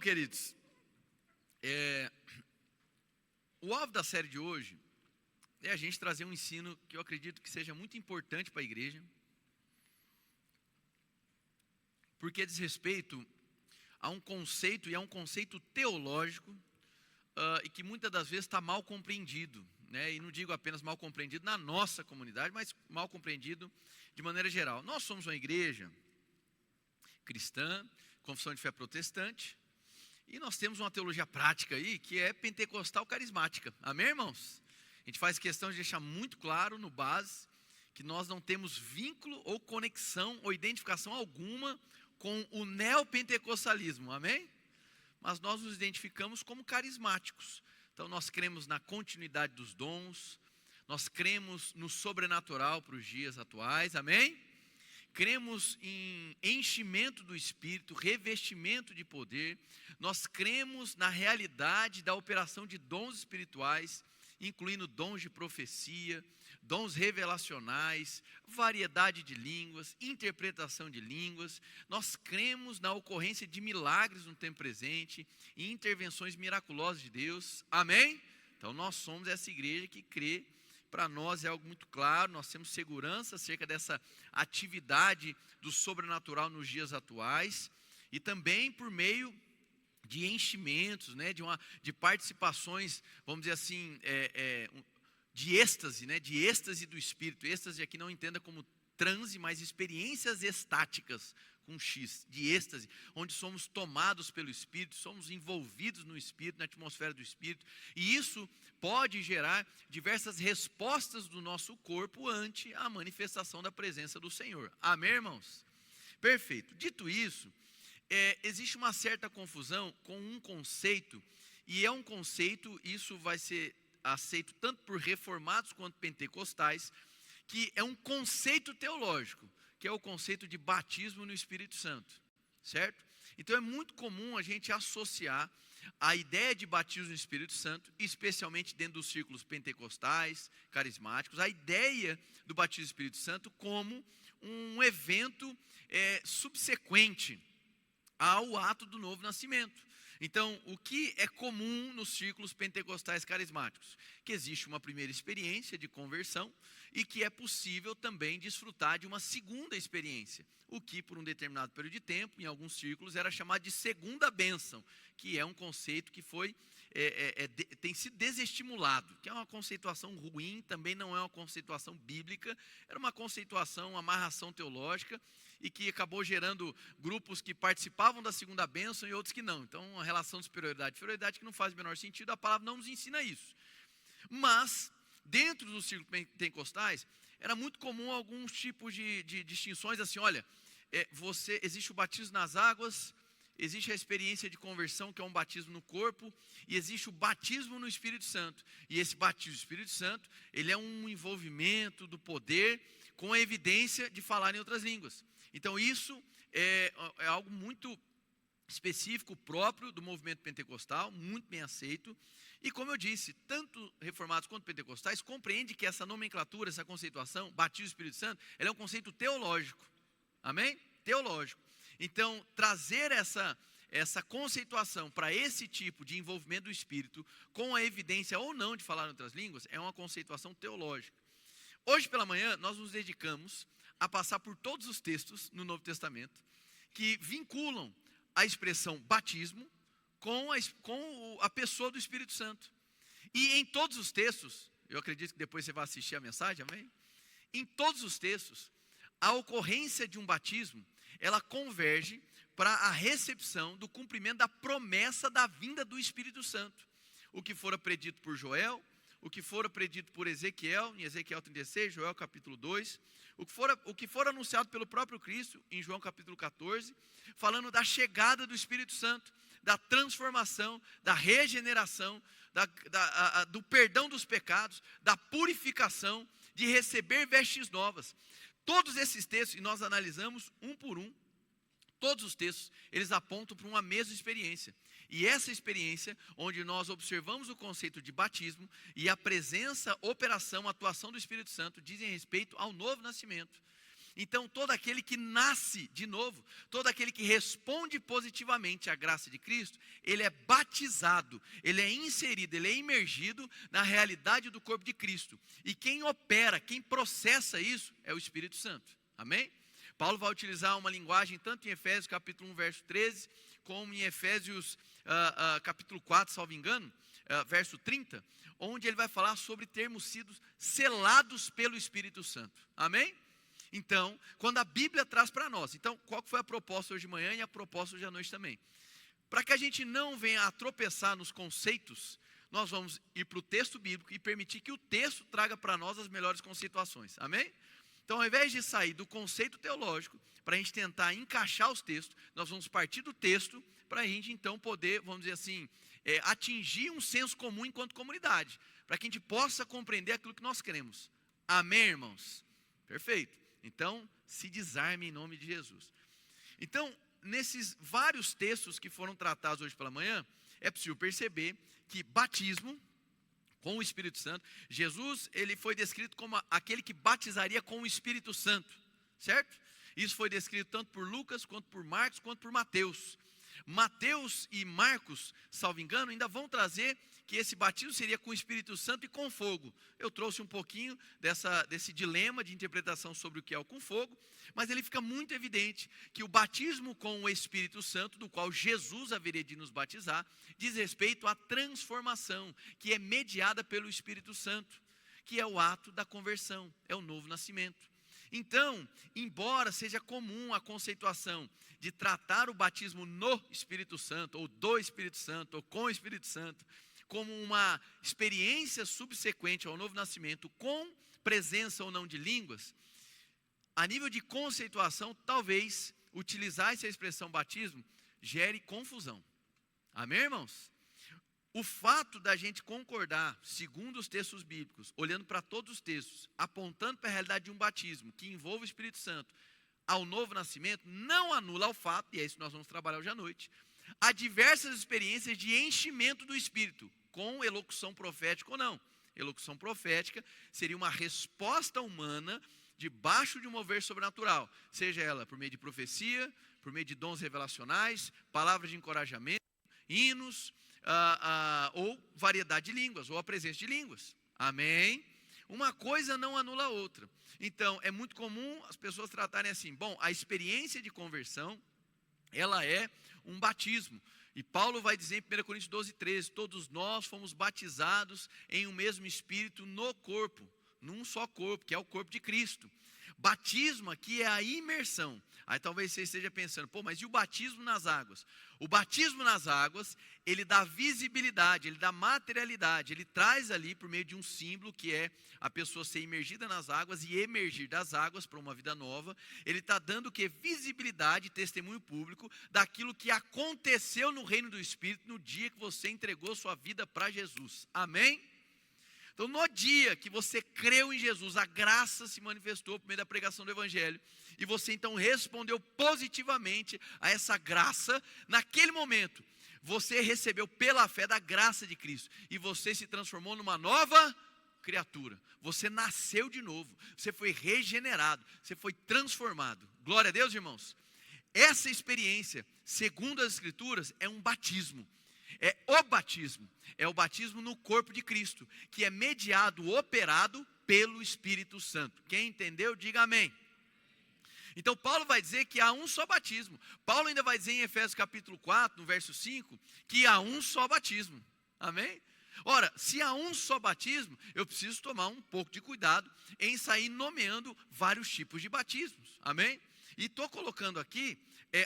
queridos, o alvo da série de hoje é a gente trazer um ensino que eu acredito que seja muito importante para a igreja, porque diz respeito a um conceito, e é um conceito teológico, e que muitas das vezes está mal compreendido, né? E não digo apenas mal compreendido na nossa comunidade, mas mal compreendido de maneira geral. Nós somos uma igreja cristã, confissão de fé protestante, e nós temos uma teologia prática aí, que é pentecostal carismática. Amém, irmãos? A gente faz questão de deixar muito claro no base, que nós não temos vínculo ou conexão ou identificação alguma com o neopentecostalismo, amém? Mas nós nos identificamos como carismáticos. Então nós cremos na continuidade dos dons, nós cremos no sobrenatural para os dias atuais, amém? Cremos em enchimento do Espírito, revestimento de poder, nós cremos na realidade da operação de dons espirituais, incluindo dons de profecia, dons revelacionais, variedade de línguas, interpretação de línguas. Nós cremos na ocorrência de milagres no tempo presente e intervenções miraculosas de Deus, amém? Então nós somos essa igreja que crê. Para nós é algo muito claro, nós temos segurança acerca dessa atividade do sobrenatural nos dias atuais, e também por meio de enchimentos, né, de participações, vamos dizer assim, de êxtase, né, de êxtase do Espírito. Êxtase aqui não entenda como transe, mas experiências estáticas, com X, de êxtase, onde somos tomados pelo Espírito, somos envolvidos no Espírito, na atmosfera do Espírito, e isso pode gerar diversas respostas do nosso corpo ante a manifestação da presença do Senhor. Amém, irmãos? Perfeito. Dito isso, existe uma certa confusão com um conceito, e é um conceito, isso vai ser aceito tanto por reformados quanto pentecostais, que é um conceito teológico, que é o conceito de batismo no Espírito Santo, certo? Então é muito comum a gente associar a ideia de batismo no Espírito Santo, especialmente dentro dos círculos pentecostais, carismáticos, a ideia do batismo no Espírito Santo como um evento subsequente ao ato do novo nascimento. Então, o que é comum nos círculos pentecostais carismáticos? Que existe uma primeira experiência de conversão e que é possível também desfrutar de uma segunda experiência, o que por um determinado período de tempo, em alguns círculos, era chamado de segunda bênção, que é um conceito que tem sido desestimulado, que é uma conceituação ruim, também não é uma conceituação bíblica, era uma conceituação, uma amarração teológica, e que acabou gerando grupos que participavam da segunda bênção e outros que não. Então, uma relação de superioridade e inferioridade que não faz o menor sentido, a palavra não nos ensina isso. Mas, dentro dos círculos pentecostais, era muito comum alguns tipos de distinções, assim, olha, existe o batismo nas águas, existe a experiência de conversão, que é um batismo no corpo, e existe o batismo no Espírito Santo. E esse batismo no Espírito Santo, ele é um envolvimento do poder com a evidência de falar em outras línguas. Então isso é algo muito específico, próprio do movimento pentecostal, muito bem aceito. E como eu disse, tanto reformados quanto pentecostais compreendem que essa nomenclatura, essa conceituação, batismo do Espírito Santo, ela é um conceito teológico. Amém? Teológico. Então, trazer essa conceituação para esse tipo de envolvimento do Espírito, com a evidência ou não de falar em outras línguas, é uma conceituação teológica. Hoje pela manhã, nós nos dedicamos a passar por todos os textos no Novo Testamento que vinculam a expressão batismo com a pessoa do Espírito Santo. E em todos os textos, eu acredito que depois você vai assistir a mensagem, amém? Em todos os textos, a ocorrência de um batismo, ela converge para a recepção do cumprimento da promessa da vinda do Espírito Santo. O que fora predito por Joel, o que fora predito por Ezequiel, em Ezequiel 36, Joel capítulo 2, o que for anunciado pelo próprio Cristo, em João capítulo 14, falando da chegada do Espírito Santo, da transformação, da regeneração, do perdão dos pecados, da purificação, de receber vestes novas. Todos esses textos, e nós analisamos um por um, todos os textos, eles apontam para uma mesma experiência. E essa experiência, onde nós observamos o conceito de batismo e a presença, operação, atuação do Espírito Santo, dizem respeito ao novo nascimento. Então, todo aquele que nasce de novo, todo aquele que responde positivamente à graça de Cristo, ele é batizado, ele é inserido, ele é imergido na realidade do corpo de Cristo. E quem opera, quem processa isso é o Espírito Santo. Amém? Paulo vai utilizar uma linguagem tanto em Efésios capítulo 1, verso 13, como em Efésios capítulo 4, salvo engano, verso 30, onde ele vai falar sobre termos sido selados pelo Espírito Santo. Amém? Então, quando a Bíblia traz para nós, então qual foi a proposta hoje de manhã e a proposta hoje à noite também? Para que a gente não venha a tropeçar nos conceitos, nós vamos ir para o texto bíblico e permitir que o texto traga para nós as melhores conceituações. Amém? Então, ao invés de sair do conceito teológico, para a gente tentar encaixar os textos, nós vamos partir do texto para a gente então poder, vamos dizer assim, atingir um senso comum enquanto comunidade, para que a gente possa compreender aquilo que nós queremos. Amém, irmãos? Perfeito. Então, se desarme em nome de Jesus. Então, nesses vários textos que foram tratados hoje pela manhã, é possível perceber que batismo com o Espírito Santo, Jesus, ele foi descrito como aquele que batizaria com o Espírito Santo, certo? Isso foi descrito tanto por Lucas, quanto por Marcos, quanto por Mateus. Mateus e Marcos, salvo engano, ainda vão trazer que esse batismo seria com o Espírito Santo e com fogo. Eu trouxe um pouquinho desse dilema de interpretação sobre o que é o com fogo, mas ele fica muito evidente que o batismo com o Espírito Santo, do qual Jesus haveria de nos batizar, diz respeito à transformação, que é mediada pelo Espírito Santo, que é o ato da conversão, é o novo nascimento. Então, embora seja comum a conceituação de tratar o batismo no Espírito Santo, ou do Espírito Santo, ou com o Espírito Santo, como uma experiência subsequente ao novo nascimento, com presença ou não de línguas, a nível de conceituação, talvez utilizar essa expressão batismo gere confusão. Amém, irmãos? O fato da gente concordar, segundo os textos bíblicos, olhando para todos os textos, apontando para a realidade de um batismo que envolve o Espírito Santo ao novo nascimento, não anula o fato, e é isso que nós vamos trabalhar hoje à noite, há diversas experiências de enchimento do Espírito, com elocução profética ou não. Elocução profética seria uma resposta humana debaixo de um mover sobrenatural, seja ela por meio de profecia, por meio de dons revelacionais, palavras de encorajamento, hinos, ou variedade de línguas, ou a presença de línguas. Amém? Uma coisa não anula a outra. Então, é muito comum as pessoas tratarem assim, bom, a experiência de conversão, ela é um batismo. E Paulo vai dizer em 1 Coríntios 12, 13, todos nós fomos batizados em um mesmo Espírito no corpo, num só corpo, que é o corpo de Cristo. Batismo aqui é a imersão. Aí talvez você esteja pensando, mas e o batismo nas águas? O batismo nas águas, ele dá visibilidade, ele dá materialidade, ele traz ali por meio de um símbolo que é a pessoa ser imergida nas águas e emergir das águas para uma vida nova. Ele está dando o que? Visibilidade, testemunho público daquilo que aconteceu no reino do Espírito no dia que você entregou sua vida para Jesus. Amém? Então, no dia que você creu em Jesus, a graça se manifestou por meio da pregação do Evangelho, e você então respondeu positivamente a essa graça, naquele momento, você recebeu pela fé da graça de Cristo, e você se transformou numa nova criatura. Você nasceu de novo, você foi regenerado, você foi transformado. Glória a Deus, irmãos. Essa experiência, segundo as Escrituras, é um batismo. É o batismo no corpo de Cristo, que é mediado, operado pelo Espírito Santo. Quem entendeu, diga amém. Então Paulo vai dizer que há um só batismo. Paulo ainda vai dizer em Efésios capítulo 4, no verso 5, que há um só batismo. Amém? Ora, se há um só batismo, eu preciso tomar um pouco de cuidado em sair nomeando vários tipos de batismos. Amém? E estou colocando aqui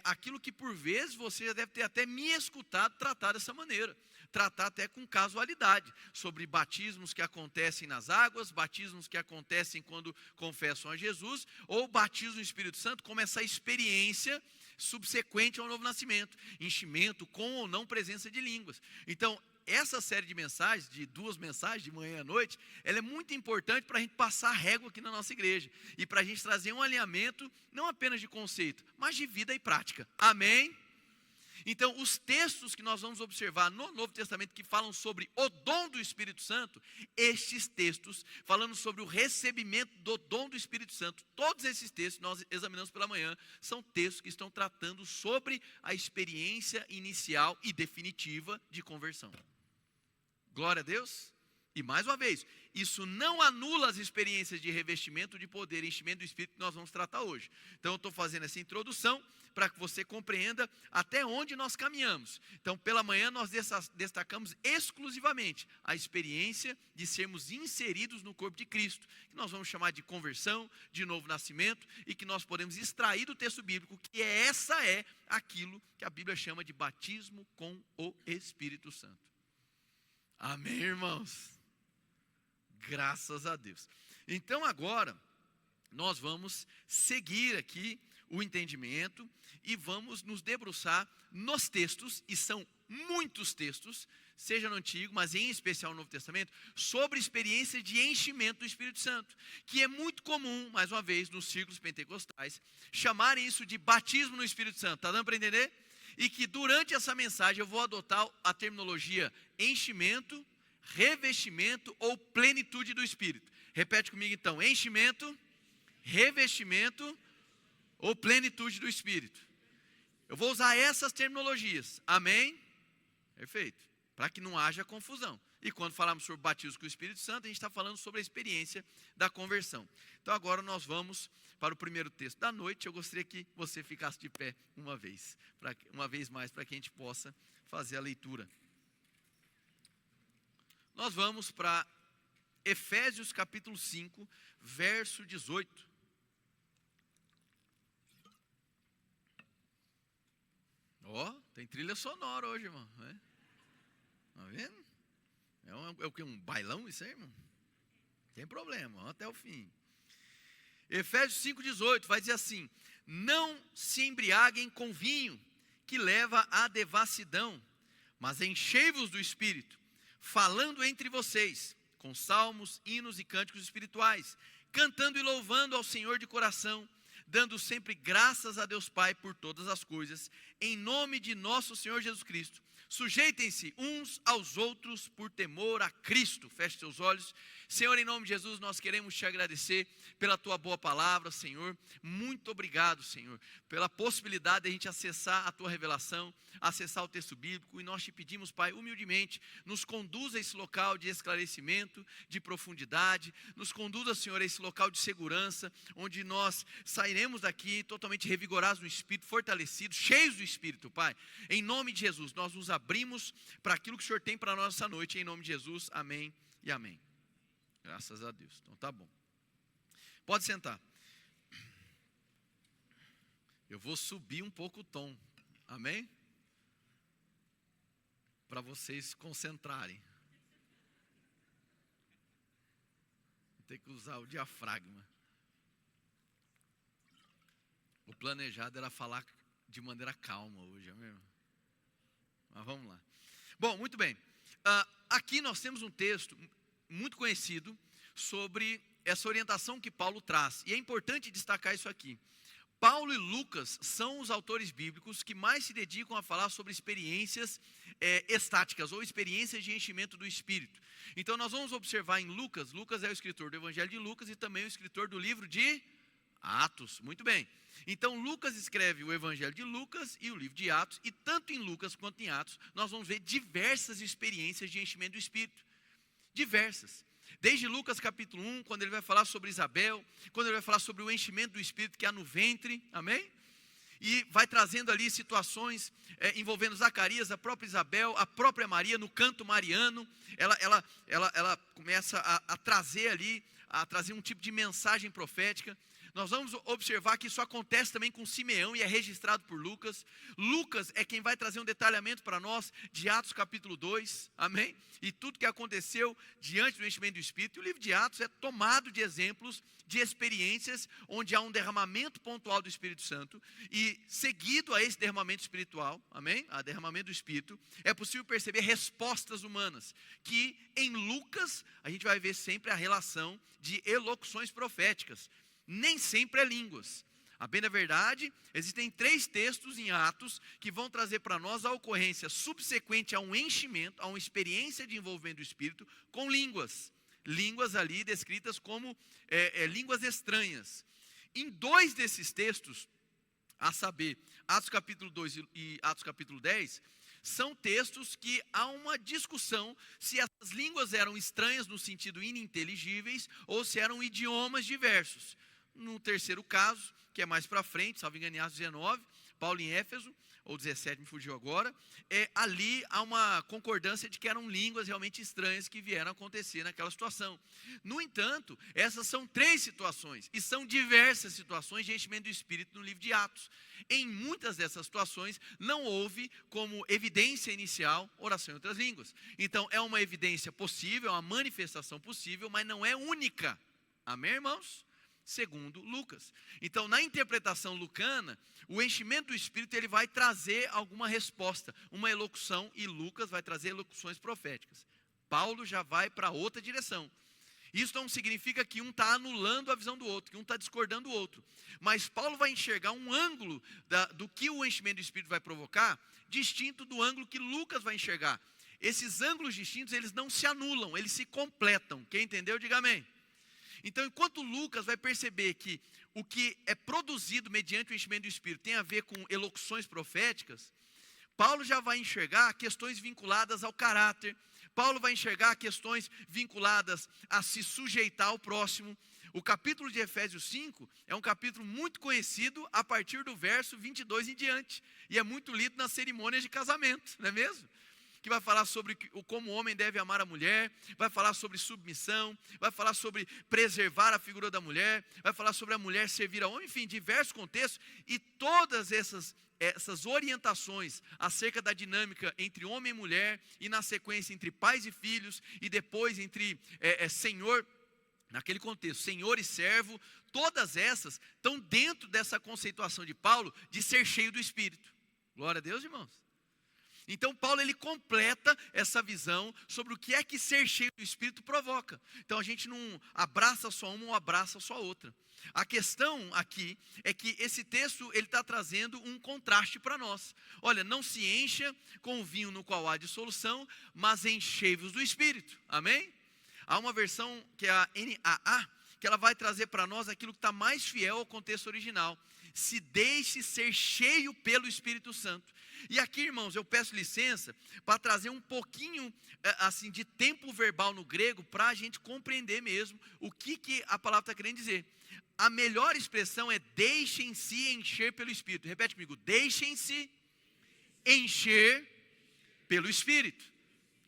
aquilo que por vezes você já deve ter até me escutado tratar dessa maneira, tratar até com casualidade, sobre batismos que acontecem nas águas, batismos que acontecem quando confessam a Jesus, ou batismo no Espírito Santo como essa experiência subsequente ao novo nascimento, enchimento com ou não presença de línguas. Então, essa série de mensagens, de 2 mensagens, de manhã à noite, ela é muito importante para a gente passar a régua aqui na nossa igreja, e para a gente trazer um alinhamento, não apenas de conceito, mas de vida e prática. Amém? Então, os textos que nós vamos observar no Novo Testamento que falam sobre o dom do Espírito Santo, estes textos falando sobre o recebimento do dom do Espírito Santo, todos esses textos que nós examinamos pela manhã, são textos que estão tratando sobre a experiência inicial e definitiva de conversão. Glória a Deus. E mais uma vez, isso não anula as experiências de revestimento de poder e enchimento do Espírito que nós vamos tratar hoje. Então eu estou fazendo essa introdução para que você compreenda até onde nós caminhamos. Então pela manhã nós destacamos exclusivamente a experiência de sermos inseridos no corpo de Cristo, que nós vamos chamar de conversão, de novo nascimento, e que nós podemos extrair do texto bíblico que essa é aquilo que a Bíblia chama de batismo com o Espírito Santo. Amém, irmãos? Graças a Deus. Então agora, nós vamos seguir aqui o entendimento e vamos nos debruçar nos textos, e são muitos textos, seja no Antigo, mas em especial no Novo Testamento, sobre experiência de enchimento do Espírito Santo, que é muito comum, mais uma vez, nos círculos pentecostais, chamarem isso de batismo no Espírito Santo. Está dando para entender? E que durante essa mensagem eu vou adotar a terminologia enchimento, revestimento ou plenitude do Espírito. Repete comigo então: enchimento, revestimento ou plenitude do Espírito. Eu vou usar essas terminologias, amém? Perfeito, para que não haja confusão. E quando falamos sobre batismo com o Espírito Santo, a gente está falando sobre a experiência da conversão. Então agora nós vamos para o primeiro texto da noite. Eu gostaria que você ficasse de pé uma vez mais, para que a gente possa fazer a leitura. Nós vamos para Efésios capítulo 5, verso 18. Tem trilha sonora hoje, irmão. Tá vendo? É o que? Um bailão isso aí, irmão? Tem problema, vamos até o fim. Efésios 5, 18 vai dizer assim: não se embriaguem com vinho, que leva à devassidão, mas enchei-vos do Espírito, falando entre vocês, com salmos, hinos e cânticos espirituais, cantando e louvando ao Senhor de coração, dando sempre graças a Deus Pai por todas as coisas, em nome de nosso Senhor Jesus Cristo. Sujeitem-se uns aos outros por temor a Cristo. Feche seus olhos. Senhor, em nome de Jesus, nós queremos te agradecer pela tua boa palavra, Senhor. Muito obrigado, Senhor, pela possibilidade de a gente acessar a tua revelação, acessar o texto bíblico. E nós te pedimos, Pai, humildemente, nos conduza a esse local de esclarecimento, de profundidade. Nos conduza, Senhor, a esse local de segurança, onde nós sairemos daqui totalmente revigorados no Espírito, fortalecidos, cheios do Espírito, Pai. Em nome de Jesus, nós nos abrimos para aquilo que o Senhor tem para nós essa noite. Em nome de Jesus, amém e amém. Graças a Deus. Então tá bom. Pode sentar. Eu vou subir um pouco o tom. Amém? Para vocês se concentrarem. Vou ter que usar o diafragma. O planejado era falar de maneira calma hoje, é mesmo? Mas vamos lá. Bom, muito bem. Aqui nós temos um texto muito conhecido sobre essa orientação que Paulo traz. E é importante destacar isso aqui. Paulo e Lucas são os autores bíblicos que mais se dedicam a falar sobre experiências estáticas ou experiências de enchimento do Espírito. Então nós vamos observar em Lucas. Lucas é o escritor do Evangelho de Lucas e também o escritor do livro de Atos. Muito bem. Então Lucas escreve o Evangelho de Lucas e o livro de Atos. E tanto em Lucas quanto em Atos nós vamos ver diversas experiências de enchimento do Espírito. Diversas. Desde Lucas capítulo 1, quando ele vai falar sobre Isabel, quando ele vai falar sobre o enchimento do Espírito que há no ventre, amém? E vai trazendo ali situações envolvendo Zacarias, a própria Isabel, a própria Maria, no canto mariano. Ela começa a trazer ali, a trazer um tipo de mensagem profética. Nós vamos observar que isso acontece também com Simeão e é registrado por Lucas. Lucas é quem vai trazer um detalhamento para nós de Atos capítulo 2, amém? E tudo que aconteceu diante do enchimento do Espírito. E o livro de Atos é tomado de exemplos, de experiências, onde há um derramamento pontual do Espírito Santo. E seguido a esse derramamento espiritual, amém? A derramamento do Espírito, é possível perceber respostas humanas. Que em Lucas a gente vai ver sempre a relação de elocuções proféticas. Nem sempre é línguas. A bem da verdade, existem 3 textos em Atos que vão trazer para nós a ocorrência subsequente a um enchimento, a uma experiência de envolvimento do Espírito com línguas. Línguas ali descritas como línguas estranhas. Em 2 desses textos, a saber, Atos capítulo 2 e Atos capítulo 10, são textos que há uma discussão se essas línguas eram estranhas no sentido ininteligíveis ou se eram idiomas diversos. No terceiro caso, que é mais para frente, salvo engano, em Atos 19, Paulo em Éfeso, ou 17, me fugiu agora, ali há uma concordância de que eram línguas realmente estranhas que vieram acontecer naquela situação. No entanto, essas são 3 situações, e são diversas situações de enchimento do Espírito no livro de Atos. Em muitas dessas situações, não houve como evidência inicial oração em outras línguas. Então, é uma evidência possível, é uma manifestação possível, mas não é única. Amém, irmãos? Segundo Lucas. Então, na interpretação lucana, o enchimento do Espírito ele vai trazer alguma resposta, uma elocução, e Lucas vai trazer elocuções proféticas. Paulo já vai para outra direção. Isso não significa que um está anulando a visão do outro, que um está discordando do outro. Mas Paulo vai enxergar um ângulo do que o enchimento do Espírito vai provocar, distinto do ângulo que Lucas vai enxergar. Esses ângulos distintos, eles não se anulam, eles se completam. Quem entendeu, diga amém. Então, enquanto Lucas vai perceber que o que é produzido mediante o enchimento do Espírito tem a ver com elocuções proféticas, Paulo já vai enxergar questões vinculadas ao caráter, Paulo vai enxergar questões vinculadas a se sujeitar ao próximo. O capítulo de Efésios 5 é um capítulo muito conhecido a partir do verso 22 em diante, e é muito lido nas cerimônias de casamento, não é mesmo? Que vai falar sobre como o homem deve amar a mulher, vai falar sobre submissão, vai falar sobre preservar a figura da mulher, vai falar sobre a mulher servir ao homem, enfim, diversos contextos, e todas essas orientações acerca da dinâmica entre homem e mulher, e na sequência entre pais e filhos, e depois entre senhor, naquele contexto, senhor e servo, todas essas estão dentro dessa conceituação de Paulo de ser cheio do Espírito. Glória a Deus, irmãos. Então Paulo ele completa essa visão sobre o que é que ser cheio do Espírito provoca. Então a gente não abraça só uma ou abraça só outra. A questão aqui é que esse texto ele está trazendo um contraste para nós. Olha, não se encha com o vinho no qual há dissolução, mas enchei-vos do Espírito. Amém? Há uma versão que é a NAA, que ela vai trazer para nós aquilo que está mais fiel ao contexto original. Se deixe ser cheio pelo Espírito Santo. E aqui, irmãos, eu peço licença para trazer um pouquinho assim de tempo verbal no grego para a gente compreender mesmo o que a palavra está querendo dizer. A melhor expressão é deixem-se encher pelo Espírito. Repete comigo, deixem-se encher pelo Espírito.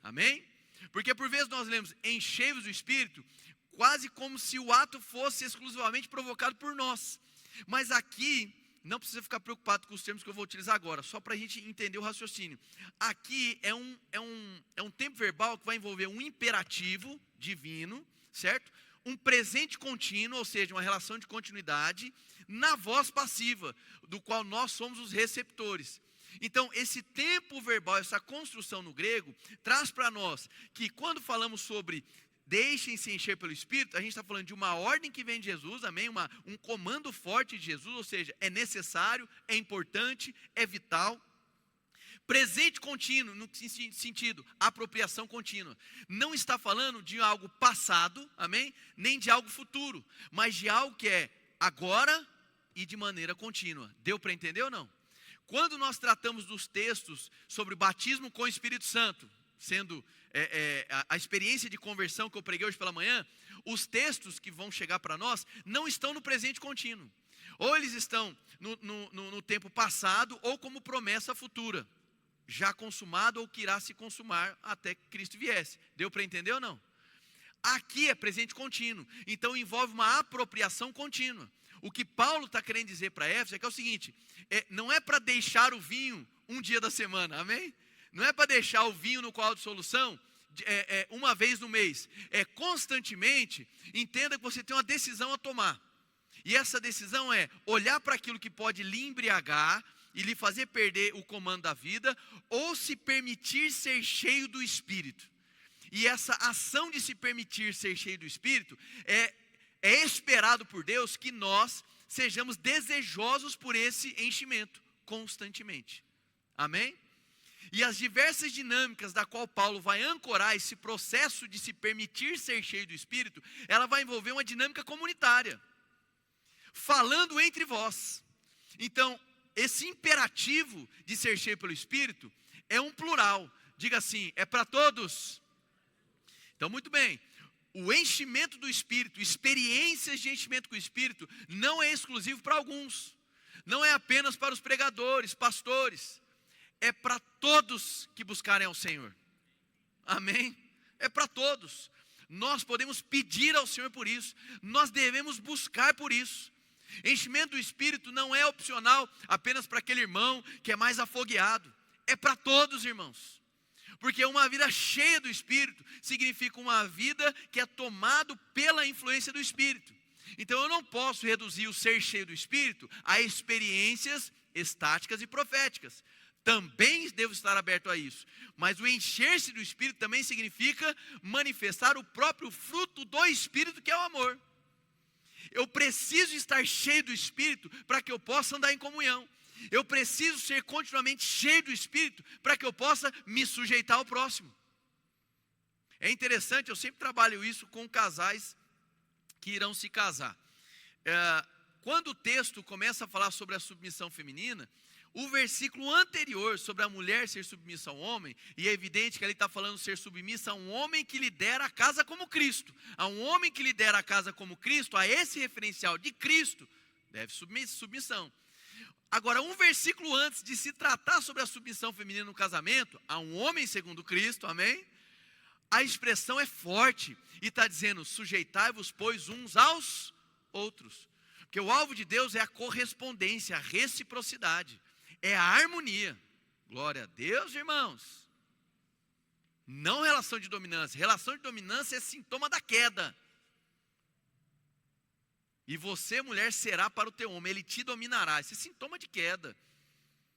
Amém? Porque por vezes nós lemos enchei-vos do Espírito, quase como se o ato fosse exclusivamente provocado por nós. Mas aqui, não precisa ficar preocupado com os termos que eu vou utilizar agora, só para a gente entender o raciocínio. Aqui é um tempo verbal que vai envolver um imperativo divino, certo? Um presente contínuo, ou seja, uma relação de continuidade, na voz passiva, do qual nós somos os receptores. Então, esse tempo verbal, essa construção no grego, traz para nós que quando falamos sobre deixem-se encher pelo Espírito, a gente está falando de uma ordem que vem de Jesus, amém? Um comando forte de Jesus, ou seja, é necessário, é importante, é vital. Presente contínuo, no sentido, apropriação contínua. Não está falando de algo passado, amém? Nem de algo futuro, mas de algo que é agora e de maneira contínua. Deu para entender ou não? Quando nós tratamos dos textos sobre batismo com o Espírito Santo, sendo a experiência de conversão que eu preguei hoje pela manhã, os textos que vão chegar para nós não estão no presente contínuo. Ou eles estão no tempo passado, ou como promessa futura, já consumado ou que irá se consumar até que Cristo viesse. Deu para entender ou não? Aqui é presente contínuo, então envolve uma apropriação contínua. O que Paulo está querendo dizer para Éfeso é que é o seguinte, não é para deixar o vinho um dia da semana, amém? Não é para deixar o vinho no qual há dissolução uma vez no mês. É constantemente, entenda que você tem uma decisão a tomar. E essa decisão é olhar para aquilo que pode lhe embriagar e lhe fazer perder o comando da vida, ou se permitir ser cheio do Espírito. E essa ação de se permitir ser cheio do Espírito é esperado por Deus que nós sejamos desejosos por esse enchimento constantemente. Amém? E as diversas dinâmicas da qual Paulo vai ancorar esse processo de se permitir ser cheio do Espírito, ela vai envolver uma dinâmica comunitária, falando entre vós. Então, esse imperativo de ser cheio pelo Espírito é um plural. Diga assim, é para todos. Então, muito bem. O enchimento do Espírito, experiências de enchimento com o Espírito, não é exclusivo para alguns. Não é apenas para os pregadores, pastores. É para todos que buscarem ao Senhor. Amém? É para todos. Nós podemos pedir ao Senhor por isso. Nós devemos buscar por isso. Enchimento do Espírito não é opcional apenas para aquele irmão que é mais afogueado. É para todos, irmãos. Porque uma vida cheia do Espírito significa uma vida que é tomada pela influência do Espírito. Então eu não posso reduzir o ser cheio do Espírito a experiências estáticas e proféticas. Também devo estar aberto a isso. Mas o encher-se do Espírito também significa manifestar o próprio fruto do Espírito, que é o amor. Eu preciso estar cheio do Espírito para que eu possa andar em comunhão. Eu preciso ser continuamente cheio do Espírito para que eu possa me sujeitar ao próximo. É interessante, eu sempre trabalho isso com casais que irão se casar. Quando o texto começa a falar sobre a submissão feminina, o versículo anterior sobre a mulher ser submissa ao homem, e é evidente que ele está falando ser submissa a um homem que lidera a casa como Cristo. A um homem que lidera a casa como Cristo, a esse referencial de Cristo, deve submissão. Agora, um versículo antes de se tratar sobre a submissão feminina no casamento, a um homem segundo Cristo, amém? A expressão é forte e está dizendo, sujeitai-vos, pois, uns aos outros. Porque o alvo de Deus é a correspondência, a reciprocidade, é a harmonia. Glória a Deus, irmãos. Não relação de dominância. Relação de dominância é sintoma da queda. E você, mulher, será para o teu homem, ele te dominará. Esse é sintoma de queda.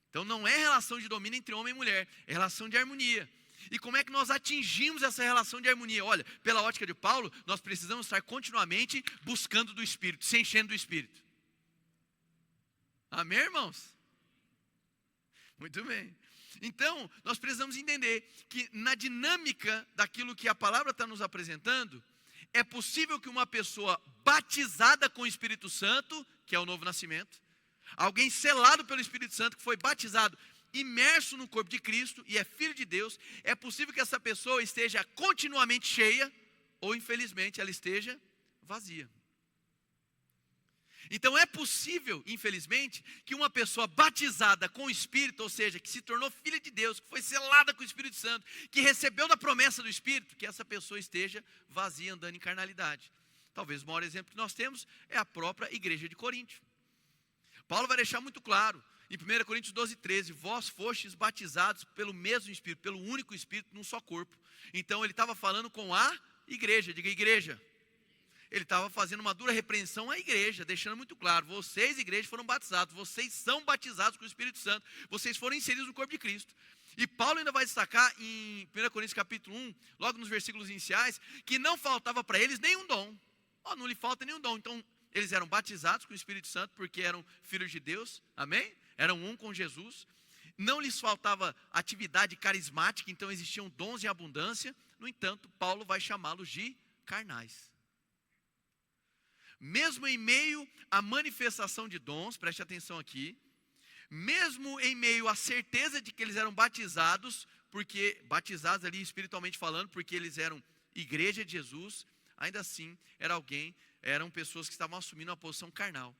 Então não é relação de domínio entre homem e mulher, é relação de harmonia. E como é que nós atingimos essa relação de harmonia? Olha, pela ótica de Paulo, nós precisamos estar continuamente buscando do Espírito, se enchendo do Espírito. Amém, irmãos? Muito bem. Então, nós precisamos entender que na dinâmica daquilo que a palavra está nos apresentando, é possível que uma pessoa batizada com o Espírito Santo, que é o novo nascimento, alguém selado pelo Espírito Santo, que foi batizado, imerso no corpo de Cristo e é filho de Deus, é possível que essa pessoa esteja continuamente cheia, ou infelizmente ela esteja vazia. Então é possível, infelizmente, que uma pessoa batizada com o Espírito, ou seja, que se tornou filha de Deus, que foi selada com o Espírito Santo, que recebeu da promessa do Espírito, que essa pessoa esteja vazia, andando em carnalidade. Talvez o maior exemplo que nós temos é a própria igreja de Coríntio. Paulo vai deixar muito claro, em 1 Coríntios 12:13, vós fostes batizados pelo mesmo Espírito, pelo único Espírito, num só corpo. Então ele estava falando com a igreja, diga igreja. Ele estava fazendo uma dura repreensão à igreja, deixando muito claro, vocês, igreja, foram batizados, vocês são batizados com o Espírito Santo, vocês foram inseridos no corpo de Cristo. E Paulo ainda vai destacar em 1 Coríntios capítulo 1, logo nos versículos iniciais, que não faltava para eles nenhum dom. Não lhe falta nenhum dom. Então, eles eram batizados com o Espírito Santo porque eram filhos de Deus, amém? Eram um com Jesus. Não lhes faltava atividade carismática, então existiam dons em abundância. No entanto, Paulo vai chamá-los de carnais. Mesmo em meio à manifestação de dons, preste atenção aqui, mesmo em meio à certeza de que eles eram batizados, porque batizados ali espiritualmente falando, porque eles eram igreja de Jesus, ainda assim eram pessoas que estavam assumindo uma posição carnal.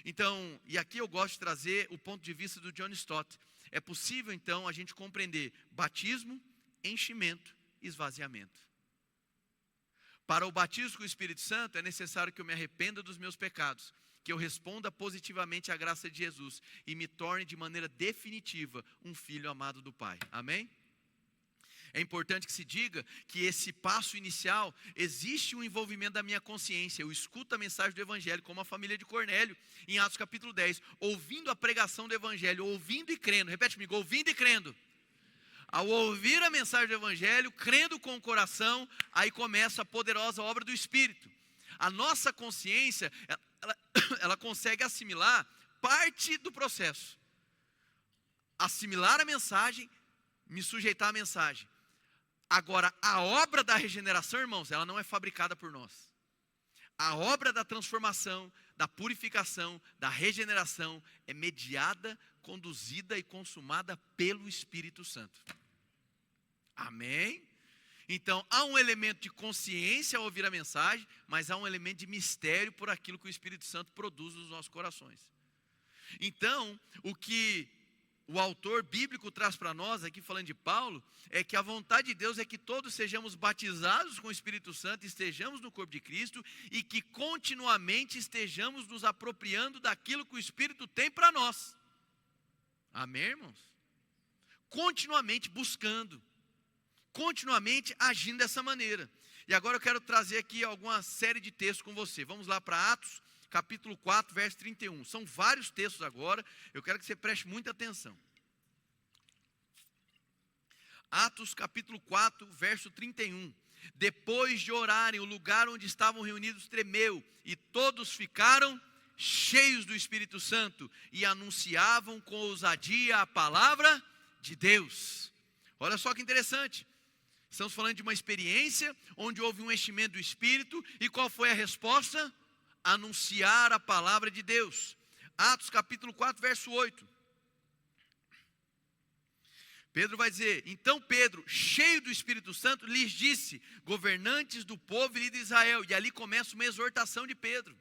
Então, e aqui eu gosto de trazer o ponto de vista do John Stott. É possível então a gente compreender batismo, enchimento e esvaziamento. Para o batismo com o Espírito Santo é necessário que eu me arrependa dos meus pecados, que eu responda positivamente à graça de Jesus e me torne de maneira definitiva um filho amado do Pai. Amém? É importante que se diga que esse passo inicial, existe um envolvimento da minha consciência. Eu escuto a mensagem do Evangelho, como a família de Cornélio, em Atos capítulo 10, ouvindo a pregação do Evangelho, ouvindo e crendo. Repete comigo, ouvindo e crendo. Ao ouvir a mensagem do Evangelho, crendo com o coração, aí começa a poderosa obra do Espírito. A nossa consciência, ela consegue assimilar parte do processo. Assimilar a mensagem, me sujeitar à mensagem. Agora, a obra da regeneração, irmãos, ela não é fabricada por nós. A obra da transformação, da purificação, da regeneração é mediada, conduzida e consumada pelo Espírito Santo. Amém? Então, há um elemento de consciência ao ouvir a mensagem, mas há um elemento de mistério por aquilo que o Espírito Santo produz nos nossos corações. Então, o que o autor bíblico traz para nós, aqui falando de Paulo, é que a vontade de Deus é que todos sejamos batizados com o Espírito Santo, estejamos no corpo de Cristo e que continuamente estejamos nos apropriando daquilo que o Espírito tem para nós. Amém, irmãos? Continuamente buscando, continuamente agindo dessa maneira. E agora eu quero trazer aqui alguma série de textos com você. Vamos lá para Atos, capítulo 4, verso 31. São vários textos agora, eu quero que você preste muita atenção. Atos, capítulo 4, verso 31. Depois de orarem, o lugar onde estavam reunidos tremeu, e todos ficaram cheios do Espírito Santo, e anunciavam com ousadia a palavra de Deus. Olha só que interessante. Estamos falando de uma experiência onde houve um enchimento do Espírito, e qual foi a resposta? Anunciar a palavra de Deus. Atos capítulo 4, verso 8. Pedro vai dizer: então Pedro, cheio do Espírito Santo, lhes disse: governantes do povo e líderes de Israel. E ali começa uma exortação de Pedro.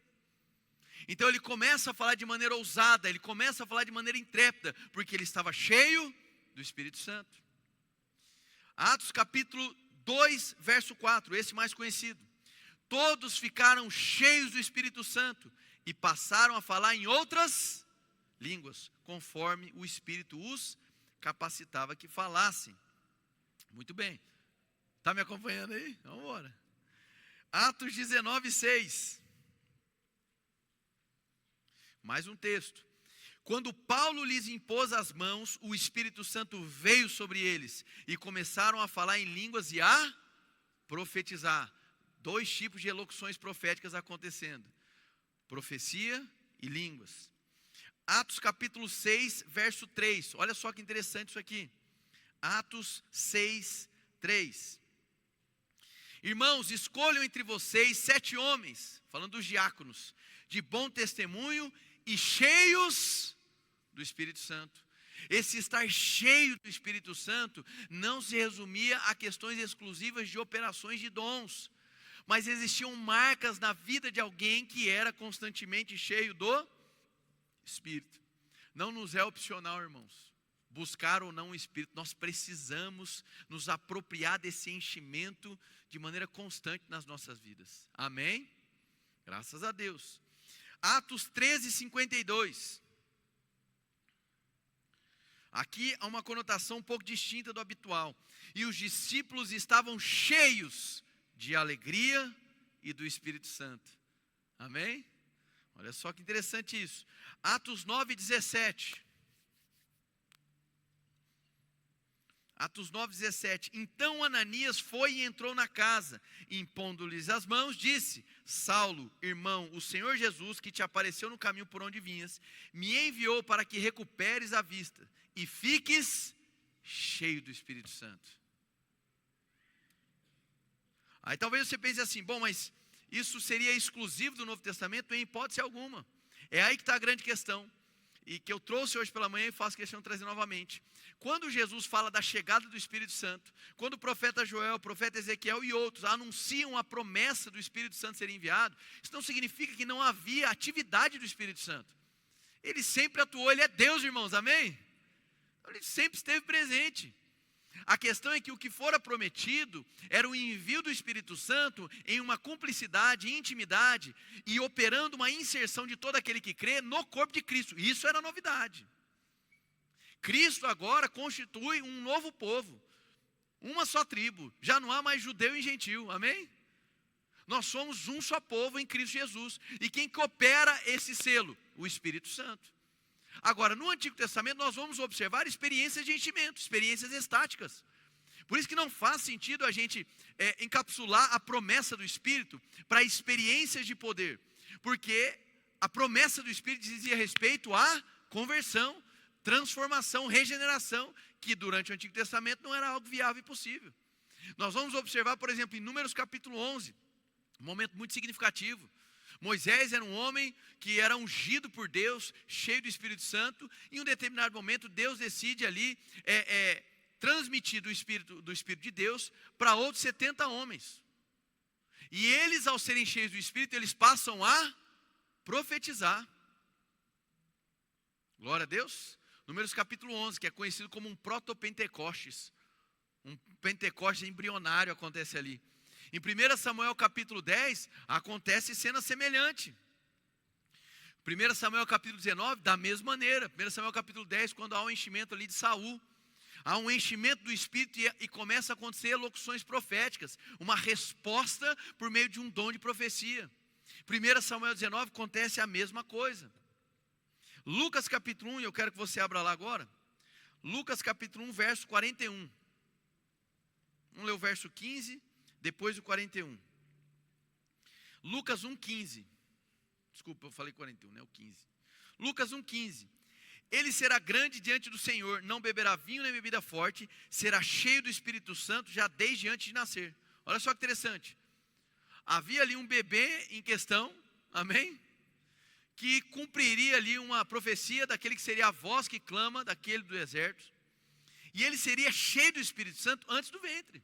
Então ele começa a falar de maneira ousada, ele começa a falar de maneira intrépida, porque ele estava cheio do Espírito Santo. Atos capítulo 2, verso 4, esse mais conhecido. Todos ficaram cheios do Espírito Santo e passaram a falar em outras línguas, conforme o Espírito os capacitava que falassem. Muito bem. Está me acompanhando aí? Vamos embora. Atos 19, 6. Mais um texto. Quando Paulo lhes impôs as mãos, o Espírito Santo veio sobre eles e começaram a falar em línguas e a profetizar. Dois tipos de elocuções proféticas acontecendo: profecia e línguas. Atos capítulo 6, verso 3. Olha só que interessante isso aqui. Atos 6, 3. Irmãos, escolham entre vocês 7 homens, falando dos diáconos, de bom testemunho e cheios do Espírito Santo. Esse estar cheio do Espírito Santo não se resumia a questões exclusivas de operações de dons, mas existiam marcas na vida de alguém que era constantemente cheio do Espírito. Não nos é opcional, irmãos, buscar ou não o Espírito. Nós precisamos nos apropriar desse enchimento de maneira constante nas nossas vidas. Amém? Graças a Deus. Atos 13, 52. Aqui há uma conotação um pouco distinta do habitual. E os discípulos estavam cheios de alegria e do Espírito Santo. Amém? Olha só que interessante isso. Atos 9, 17. Atos 9, 17. Então Ananias foi e entrou na casa, impondo-lhes as mãos, disse: Saulo, irmão, o Senhor Jesus, que te apareceu no caminho por onde vinhas, me enviou para que recuperes a vista e fiques cheio do Espírito Santo. Aí talvez você pense assim: bom, mas isso seria exclusivo do Novo Testamento? Em hipótese alguma. É aí que está a grande questão, e que eu trouxe hoje pela manhã e faço questão de trazer novamente. Quando Jesus fala da chegada do Espírito Santo, quando o profeta Joel, o profeta Ezequiel e outros anunciam a promessa do Espírito Santo ser enviado, isso não significa que não havia atividade do Espírito Santo. Ele sempre atuou, ele é Deus, irmãos, amém? Ele sempre esteve presente. A questão é que o que fora prometido era o envio do Espírito Santo em uma cumplicidade, intimidade e operando uma inserção de todo aquele que crê no corpo de Cristo. Isso era novidade. Cristo agora constitui um novo povo, uma só tribo. Já não há mais judeu e gentil, amém? Nós somos um só povo em Cristo Jesus. E quem coopera esse selo? O Espírito Santo. Agora, no Antigo Testamento, nós vamos observar experiências de enchimento, experiências estáticas. Por isso que não faz sentido a gente encapsular a promessa do Espírito para experiências de poder. Porque a promessa do Espírito dizia respeito à conversão, transformação, regeneração, que durante o Antigo Testamento não era algo viável e possível. Nós vamos observar, por exemplo, em Números capítulo 11, um momento muito significativo. Moisés era um homem que era ungido por Deus, cheio do Espírito Santo, e em um determinado momento Deus decide ali transmitir do Espírito de Deus para outros 70 homens. E eles, ao serem cheios do Espírito, eles passam a profetizar. Glória a Deus. Números capítulo 11, que é conhecido como um proto-Pentecostes. Um Pentecostes embrionário acontece ali. Em 1 Samuel capítulo 10, acontece cena semelhante. 1 Samuel capítulo 19, da mesma maneira. 1 Samuel capítulo 10, quando há um enchimento ali de Saul. Há um enchimento do Espírito e começa a acontecer locuções proféticas. Uma resposta por meio de um dom de profecia. 1 Samuel 19 acontece a mesma coisa. Lucas capítulo 1, eu quero que você abra lá agora. Lucas capítulo 1, verso 41. Vamos ler o verso 15, depois o 41. Lucas 1, 15. Desculpa, eu falei 41, né? O 15. Lucas 1, 15. Ele será grande diante do Senhor, não beberá vinho nem bebida forte, será cheio do Espírito Santo já desde antes de nascer. Olha só que interessante. Havia ali um bebê em questão, amém? Que cumpriria ali uma profecia daquele que seria a voz que clama, daquele do exército. E ele seria cheio do Espírito Santo antes do ventre.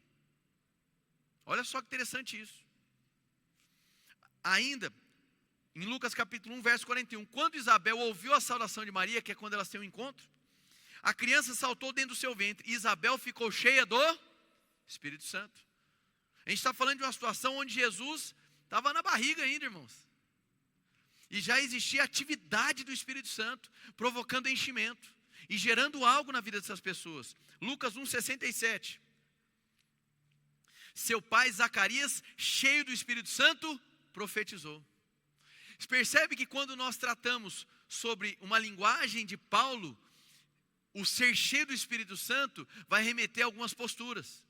Olha só que interessante isso. Ainda, em Lucas capítulo 1, verso 41. Quando Isabel ouviu a saudação de Maria, que é quando elas têm um encontro, a criança saltou dentro do seu ventre. E Isabel ficou cheia do Espírito Santo. A gente está falando de uma situação onde Jesus estava na barriga ainda, irmãos. E já existia atividade do Espírito Santo, provocando enchimento e gerando algo na vida dessas pessoas. Lucas 1,67. Seu pai Zacarias, cheio do Espírito Santo, profetizou. Você percebe que quando nós tratamos sobre uma linguagem de Paulo, o ser cheio do Espírito Santo vai remeter a algumas posturas.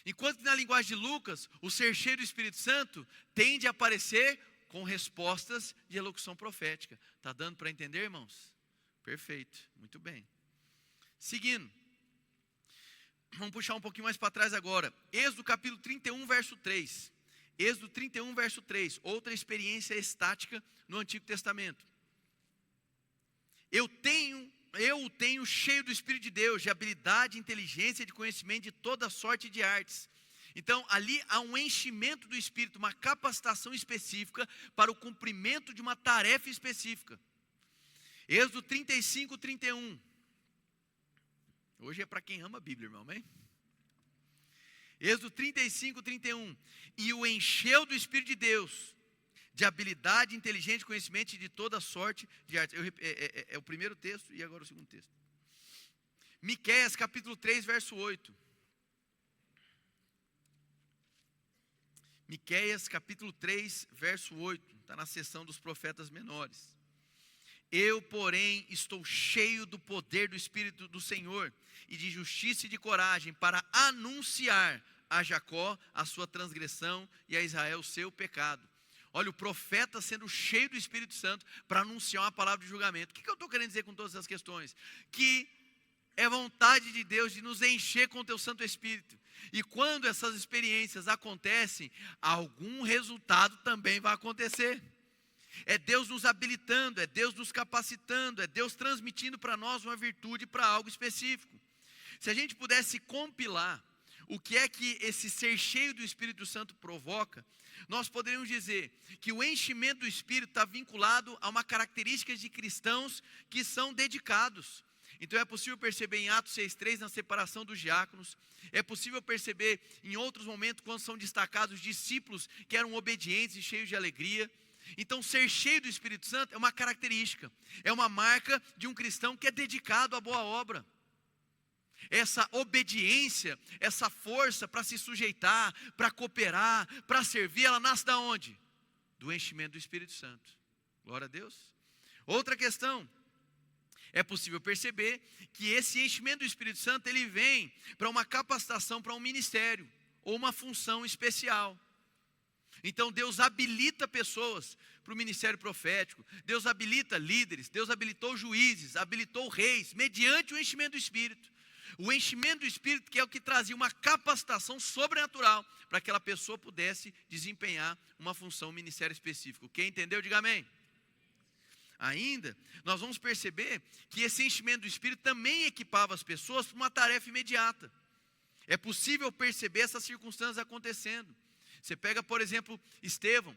Enquanto que na linguagem de Lucas, o ser cheio do Espírito Santo tende a aparecer com respostas de elocução profética. Está dando para entender, irmãos? Perfeito, muito bem. Seguindo, vamos puxar um pouquinho mais para trás agora. Êxodo capítulo 31, verso 3. Êxodo 31, verso 3. Outra experiência estática no Antigo Testamento. Eu o tenho cheio do Espírito de Deus, de habilidade, inteligência, de conhecimento, de toda sorte de artes. Então, ali há um enchimento do Espírito, uma capacitação específica para o cumprimento de uma tarefa específica. Êxodo 35, 31. Hoje é para quem ama a Bíblia, irmão, amém? Êxodo 35, 31. E o encheu do Espírito de Deus, de habilidade, inteligente, conhecimento e de toda sorte de artes. É o primeiro texto e agora o segundo texto. Miqueias capítulo 3, verso 8. Miqueias capítulo 3, verso 8. Está na seção dos profetas menores. Eu, porém, estou cheio do poder do Espírito do Senhor e de justiça e de coragem para anunciar a Jacó a sua transgressão e a Israel o seu pecado. Olha, o profeta sendo cheio do Espírito Santo para anunciar uma palavra de julgamento. O que eu estou querendo dizer com todas essas questões? Que é vontade de Deus de nos encher com o teu Santo Espírito. E quando essas experiências acontecem, algum resultado também vai acontecer. É Deus nos habilitando, é Deus nos capacitando, é Deus transmitindo para nós uma virtude para algo específico. Se a gente pudesse compilar o que é que esse ser cheio do Espírito Santo provoca, nós poderíamos dizer que o enchimento do Espírito está vinculado a uma característica de cristãos que são dedicados. Então é possível perceber em Atos 6,3 na separação dos diáconos, é possível perceber em outros momentos quando são destacados discípulos que eram obedientes e cheios de alegria. Então ser cheio do Espírito Santo é uma característica, é uma marca de um cristão que é dedicado à boa obra. Essa obediência, essa força para se sujeitar, para cooperar, para servir, ela nasce da onde? Do enchimento do Espírito Santo. Glória a Deus. Outra questão, é possível perceber que esse enchimento do Espírito Santo, ele vem para uma capacitação para um ministério, ou uma função especial. Então Deus habilita pessoas para o ministério profético, Deus habilita líderes, Deus habilitou juízes, habilitou reis, mediante o enchimento do Espírito. O enchimento do Espírito que é o que trazia uma capacitação sobrenatural para que aquela pessoa pudesse desempenhar uma função, um ministério específico. Quem entendeu, diga amém. Ainda, nós vamos perceber que esse enchimento do Espírito também equipava as pessoas para uma tarefa imediata. É possível perceber essas circunstâncias acontecendo. Você pega, por exemplo, Estevão,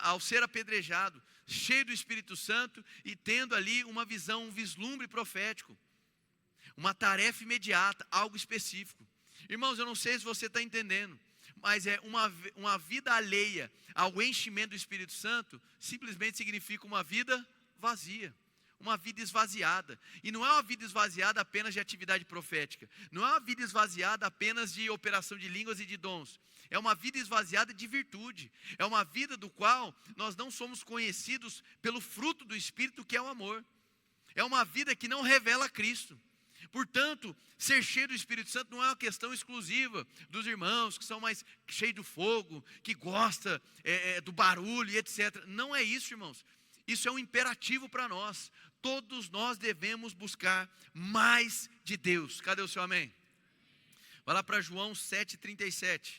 ao ser apedrejado, cheio do Espírito Santo e tendo ali uma visão, um vislumbre profético. Uma tarefa imediata, algo específico. Irmãos, eu não sei se você está entendendo, mas é uma vida alheia ao enchimento do Espírito Santo, simplesmente significa uma vida vazia, uma vida esvaziada. E não é uma vida esvaziada apenas de atividade profética, não é uma vida esvaziada apenas de operação de línguas e de dons. É uma vida esvaziada de virtude, é uma vida do qual nós não somos conhecidos pelo fruto do Espírito, que é o amor. É uma vida que não revela Cristo. Portanto, ser cheio do Espírito Santo não é uma questão exclusiva dos irmãos que são mais cheios do fogo, que gostam do barulho e etc. Não é isso, irmãos. Isso é um imperativo para nós. Todos nós devemos buscar mais de Deus. Cadê o seu amém? Vai lá para João 7,37.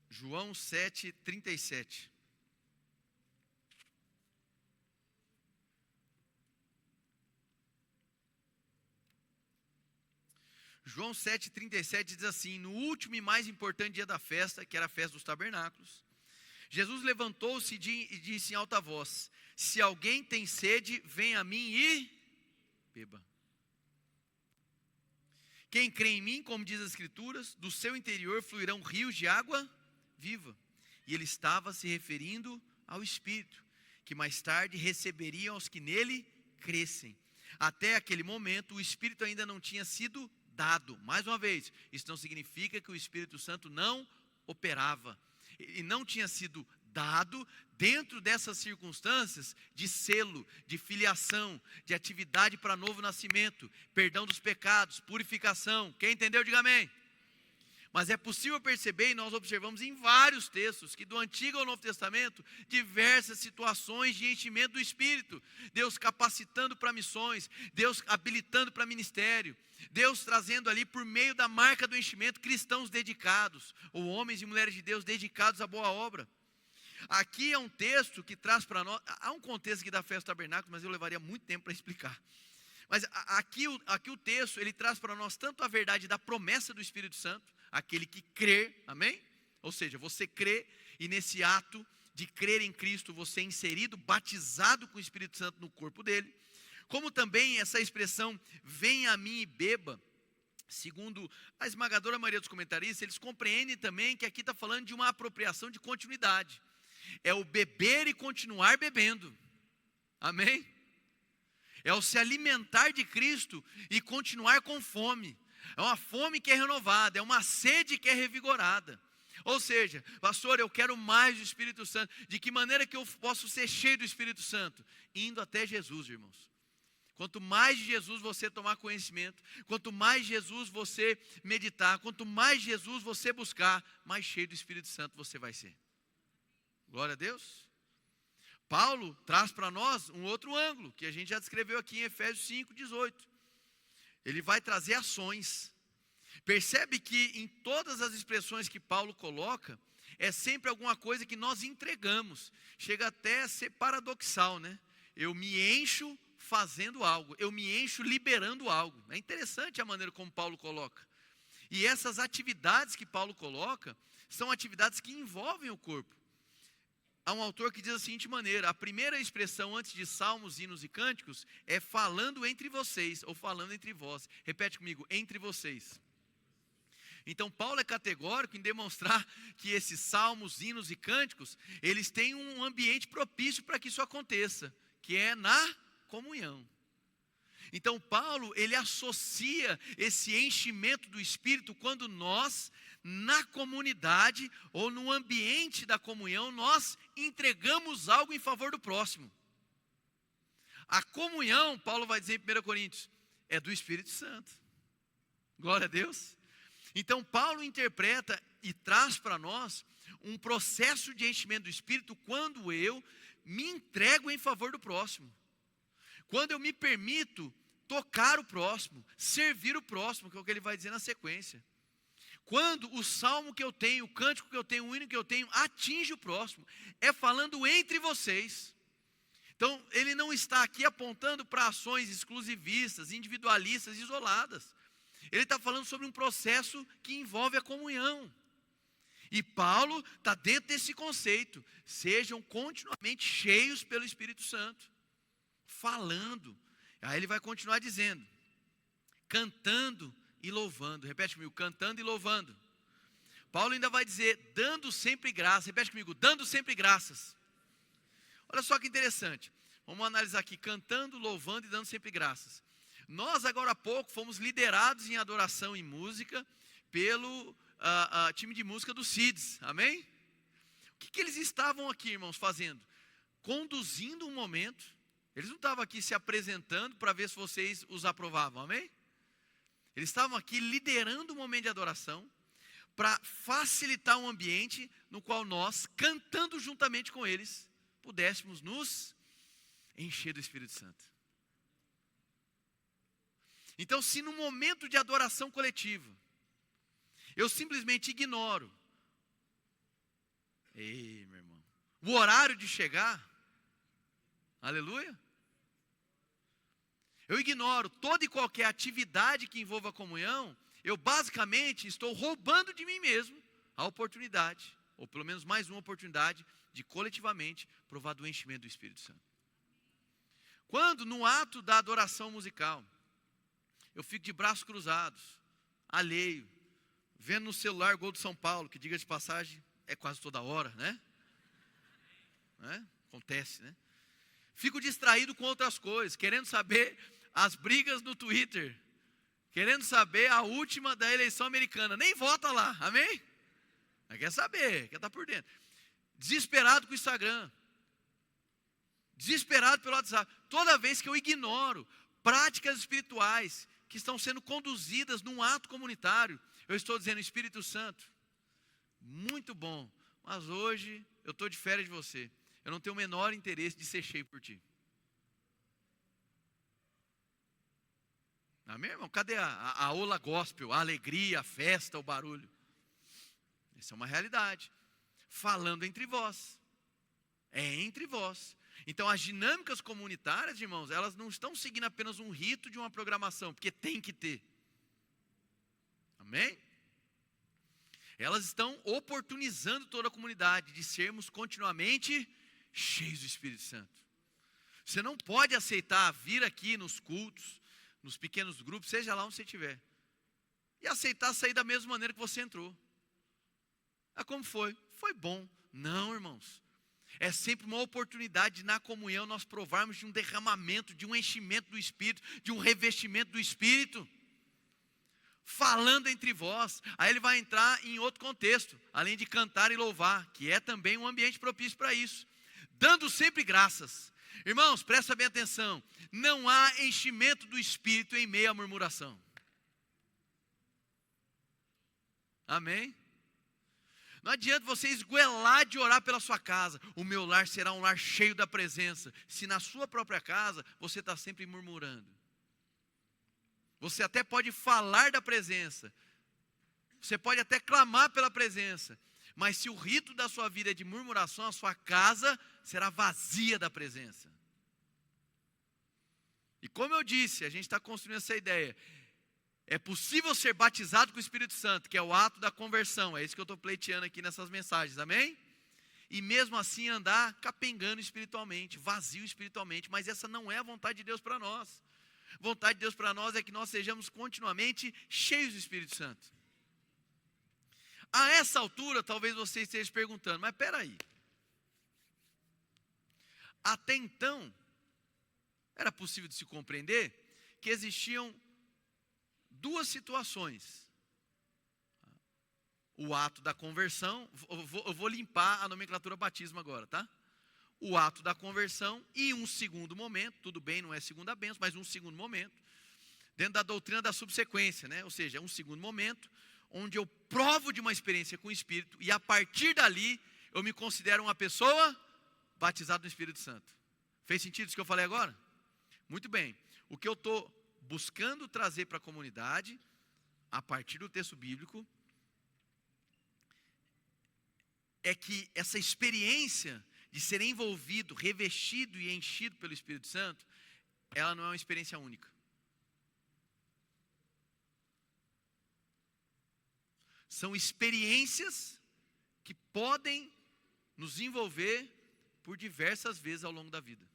João 7,37. João 7,37 diz assim: no último e mais importante dia da festa, que era a festa dos tabernáculos, Jesus levantou-se e disse em alta voz: se alguém tem sede, vem a mim e beba. Quem crê em mim, como diz as Escrituras, do seu interior fluirão rios de água viva. E ele estava se referindo ao Espírito, que mais tarde receberiam os que nele crescem. Até aquele momento, o Espírito ainda não tinha sido dado. Mais uma vez, isso não significa que o Espírito Santo não operava. E não tinha sido dado dentro dessas circunstâncias de selo, de filiação, de atividade para novo nascimento, perdão dos pecados, purificação. Quem entendeu, diga amém. Mas é possível perceber, e nós observamos em vários textos, que do Antigo ao Novo Testamento, diversas situações de enchimento do Espírito. Deus capacitando para missões, Deus habilitando para ministério, Deus trazendo ali por meio da marca do enchimento cristãos dedicados, ou homens e mulheres de Deus dedicados à boa obra. Aqui é um texto que traz para nós, há um contexto aqui da festa do tabernáculo, mas eu levaria muito tempo para explicar. Mas aqui o texto, ele traz para nós tanto a verdade da promessa do Espírito Santo, aquele que crê, amém? Ou seja, você crê e nesse ato de crer em Cristo, você é inserido, batizado com o Espírito Santo no corpo dele. Como também essa expressão, venha a mim e beba, segundo a esmagadora maioria dos comentaristas, eles compreendem também que aqui está falando de uma apropriação de continuidade. É o beber e continuar bebendo, amém? É o se alimentar de Cristo e continuar com fome. É uma fome que é renovada, é uma sede que é revigorada. Ou seja, pastor, eu quero mais do Espírito Santo. De que maneira que eu posso ser cheio do Espírito Santo? Indo até Jesus, irmãos. Quanto mais de Jesus você tomar conhecimento, quanto mais Jesus você meditar, quanto mais Jesus você buscar, mais cheio do Espírito Santo você vai ser. Glória a Deus. Paulo traz para nós um outro ângulo, que a gente já descreveu aqui em Efésios 5,18. Ele vai trazer ações. Percebe que em todas as expressões que Paulo coloca, é sempre alguma coisa que nós entregamos. Chega até a ser paradoxal, né? Eu me encho fazendo algo, eu me encho liberando algo. É interessante a maneira como Paulo coloca. E essas atividades que Paulo coloca, são atividades que envolvem o corpo. Há um autor que diz da seguinte maneira: a primeira expressão antes de salmos, hinos e cânticos é falando entre vocês, ou falando entre vós. Repete comigo, entre vocês. Então Paulo é categórico em demonstrar que esses salmos, hinos e cânticos, eles têm um ambiente propício para que isso aconteça, que é na comunhão. Então Paulo, ele associa esse enchimento do Espírito quando nós, na comunidade ou no ambiente da comunhão, nós entregamos algo em favor do próximo. A comunhão, Paulo vai dizer em 1 Coríntios, é do Espírito Santo. Glória a Deus. Então Paulo interpreta e traz para nós um processo de enchimento do Espírito quando eu me entrego em favor do próximo. Quando eu me permito tocar o próximo, servir o próximo, que é o que ele vai dizer na sequência. Quando o salmo que eu tenho, o cântico que eu tenho, o hino que eu tenho, atinge o próximo, é falando entre vocês. Então, ele não está aqui apontando para ações exclusivistas, individualistas, isoladas. Ele está falando sobre um processo que envolve a comunhão. E Paulo está dentro desse conceito. Sejam continuamente cheios pelo Espírito Santo. Falando. Aí ele vai continuar dizendo. Cantando e louvando. Repete comigo, cantando e louvando. Paulo ainda vai dizer, dando sempre graças. Repete comigo, dando sempre graças. Olha só que interessante. Vamos analisar aqui, cantando, louvando e dando sempre graças. Nós agora há pouco fomos liderados em adoração e música pelo time de música do CIDS, amém? O que eles estavam aqui, irmãos, fazendo? Conduzindo um momento. Eles não estavam aqui se apresentando para ver se vocês os aprovavam, amém? Eles estavam aqui liderando um momento de adoração para facilitar um ambiente no qual nós, cantando juntamente com eles, pudéssemos nos encher do Espírito Santo. Então, se no momento de adoração coletiva, eu simplesmente ignoro, ei, meu irmão, o horário de chegar, aleluia, eu ignoro toda e qualquer atividade que envolva a comunhão, eu basicamente estou roubando de mim mesmo a oportunidade, ou pelo menos mais uma oportunidade, de coletivamente provar do enchimento do Espírito Santo. Quando no ato da adoração musical, eu fico de braços cruzados, alheio, vendo no celular gol do São Paulo, que diga de passagem, é quase toda hora, né? Acontece, né? Fico distraído com outras coisas, querendo saber as brigas no Twitter, querendo saber a última da eleição americana, nem vota lá, amém? Mas quer saber, quer estar por dentro. Desesperado com o Instagram, desesperado pelo WhatsApp, toda vez que eu ignoro práticas espirituais que estão sendo conduzidas num ato comunitário, eu estou dizendo, Espírito Santo, muito bom, mas hoje eu estou de férias de você, eu não tenho o menor interesse de ser cheio por ti. Amém, irmão? Cadê a ola gospel, a alegria, a festa, o barulho? Essa é uma realidade. Falando entre vós. É entre vós. Então as dinâmicas comunitárias, irmãos, elas não estão seguindo apenas um rito de uma programação, porque tem que ter. Amém? Elas estão oportunizando toda a comunidade de sermos continuamente cheios do Espírito Santo. Você não pode aceitar vir aqui nos cultos, nos pequenos grupos, seja lá onde você estiver, e aceitar sair da mesma maneira que você entrou. Como foi? Foi bom. Não, irmãos. É sempre uma oportunidade de, na comunhão, nós provarmos de um derramamento, de um enchimento do Espírito, de um revestimento do Espírito. Falando entre vós. Aí ele vai entrar em outro contexto, além de cantar e louvar, que é também um ambiente propício para isso. Dando sempre graças. Irmãos, presta bem atenção. Não há enchimento do Espírito em meio à murmuração. Amém? Não adianta você esguelar de orar pela sua casa. O meu lar será um lar cheio da presença. Se na sua própria casa você está sempre murmurando. Você até pode falar da presença. Você pode até clamar pela presença. Mas se o rito da sua vida é de murmuração, a sua casa será vazia da presença. E como eu disse, a gente está construindo essa ideia. É possível ser batizado com o Espírito Santo, que é o ato da conversão. É isso que eu estou pleiteando aqui nessas mensagens, amém? E mesmo assim andar capengando espiritualmente, vazio espiritualmente. Mas essa não é a vontade de Deus para nós. A vontade de Deus para nós é que nós sejamos continuamente cheios do Espírito Santo. A essa altura, talvez você esteja se perguntando, mas espera aí. Até então, era possível de se compreender que existiam duas situações. O ato da conversão, eu vou limpar a nomenclatura batismo agora, tá? O ato da conversão e um segundo momento, tudo bem, não é segunda bênção, mas um segundo momento, dentro da doutrina da subsequência, né? Ou seja, é um segundo momento onde eu provo de uma experiência com o Espírito e a partir dali eu me considero uma pessoa batizada no Espírito Santo. Fez sentido isso que eu falei agora? Muito bem. O que eu estou buscando trazer para a comunidade, a partir do texto bíblico, é que essa experiência de ser envolvido, revestido e enchido pelo Espírito Santo, ela não é uma experiência única. São experiências que podem nos envolver por diversas vezes ao longo da vida.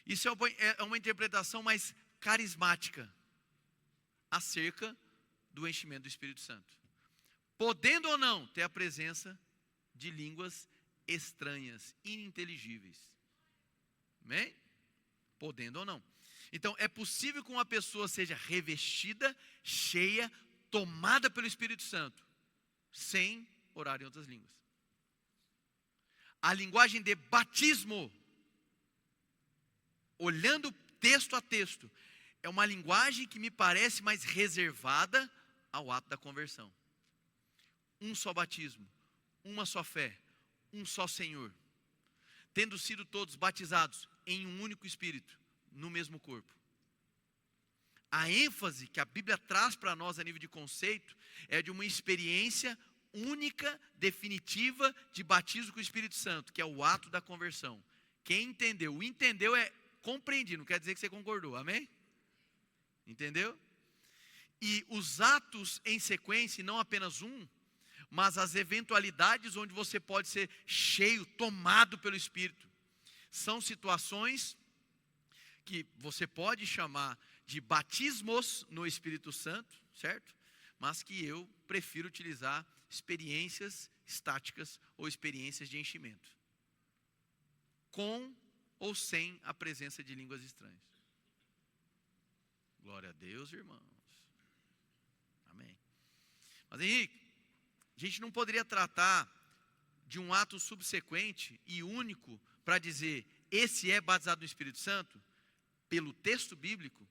Isso é uma interpretação mais carismática acerca do enchimento do Espírito Santo. Podendo ou não ter a presença de línguas estranhas, ininteligíveis. Amém? Podendo ou não. Então, é possível que uma pessoa seja revestida, cheia, tomada pelo Espírito Santo, sem orar em outras línguas. A linguagem de batismo, olhando texto a texto, é uma linguagem que me parece mais reservada ao ato da conversão. Um só batismo, uma só fé, um só Senhor, tendo sido todos batizados em um único Espírito, no mesmo corpo. A ênfase que a Bíblia traz para nós a nível de conceito é de uma experiência única, definitiva de batismo com o Espírito Santo, que é o ato da conversão. Quem entendeu? O entendeu é compreender, não quer dizer que você concordou, amém? Entendeu? E os atos em sequência, e não apenas um, mas as eventualidades onde você pode ser cheio, tomado pelo Espírito, são situações que você pode chamar de batismos no Espírito Santo, certo? Mas que eu prefiro utilizar experiências estáticas ou experiências de enchimento, com ou sem a presença de línguas estranhas. Glória a Deus, irmãos. Amém. Mas Henrique, a gente não poderia tratar de um ato subsequente e único para dizer, esse é batizado no Espírito Santo? Pelo texto bíblico,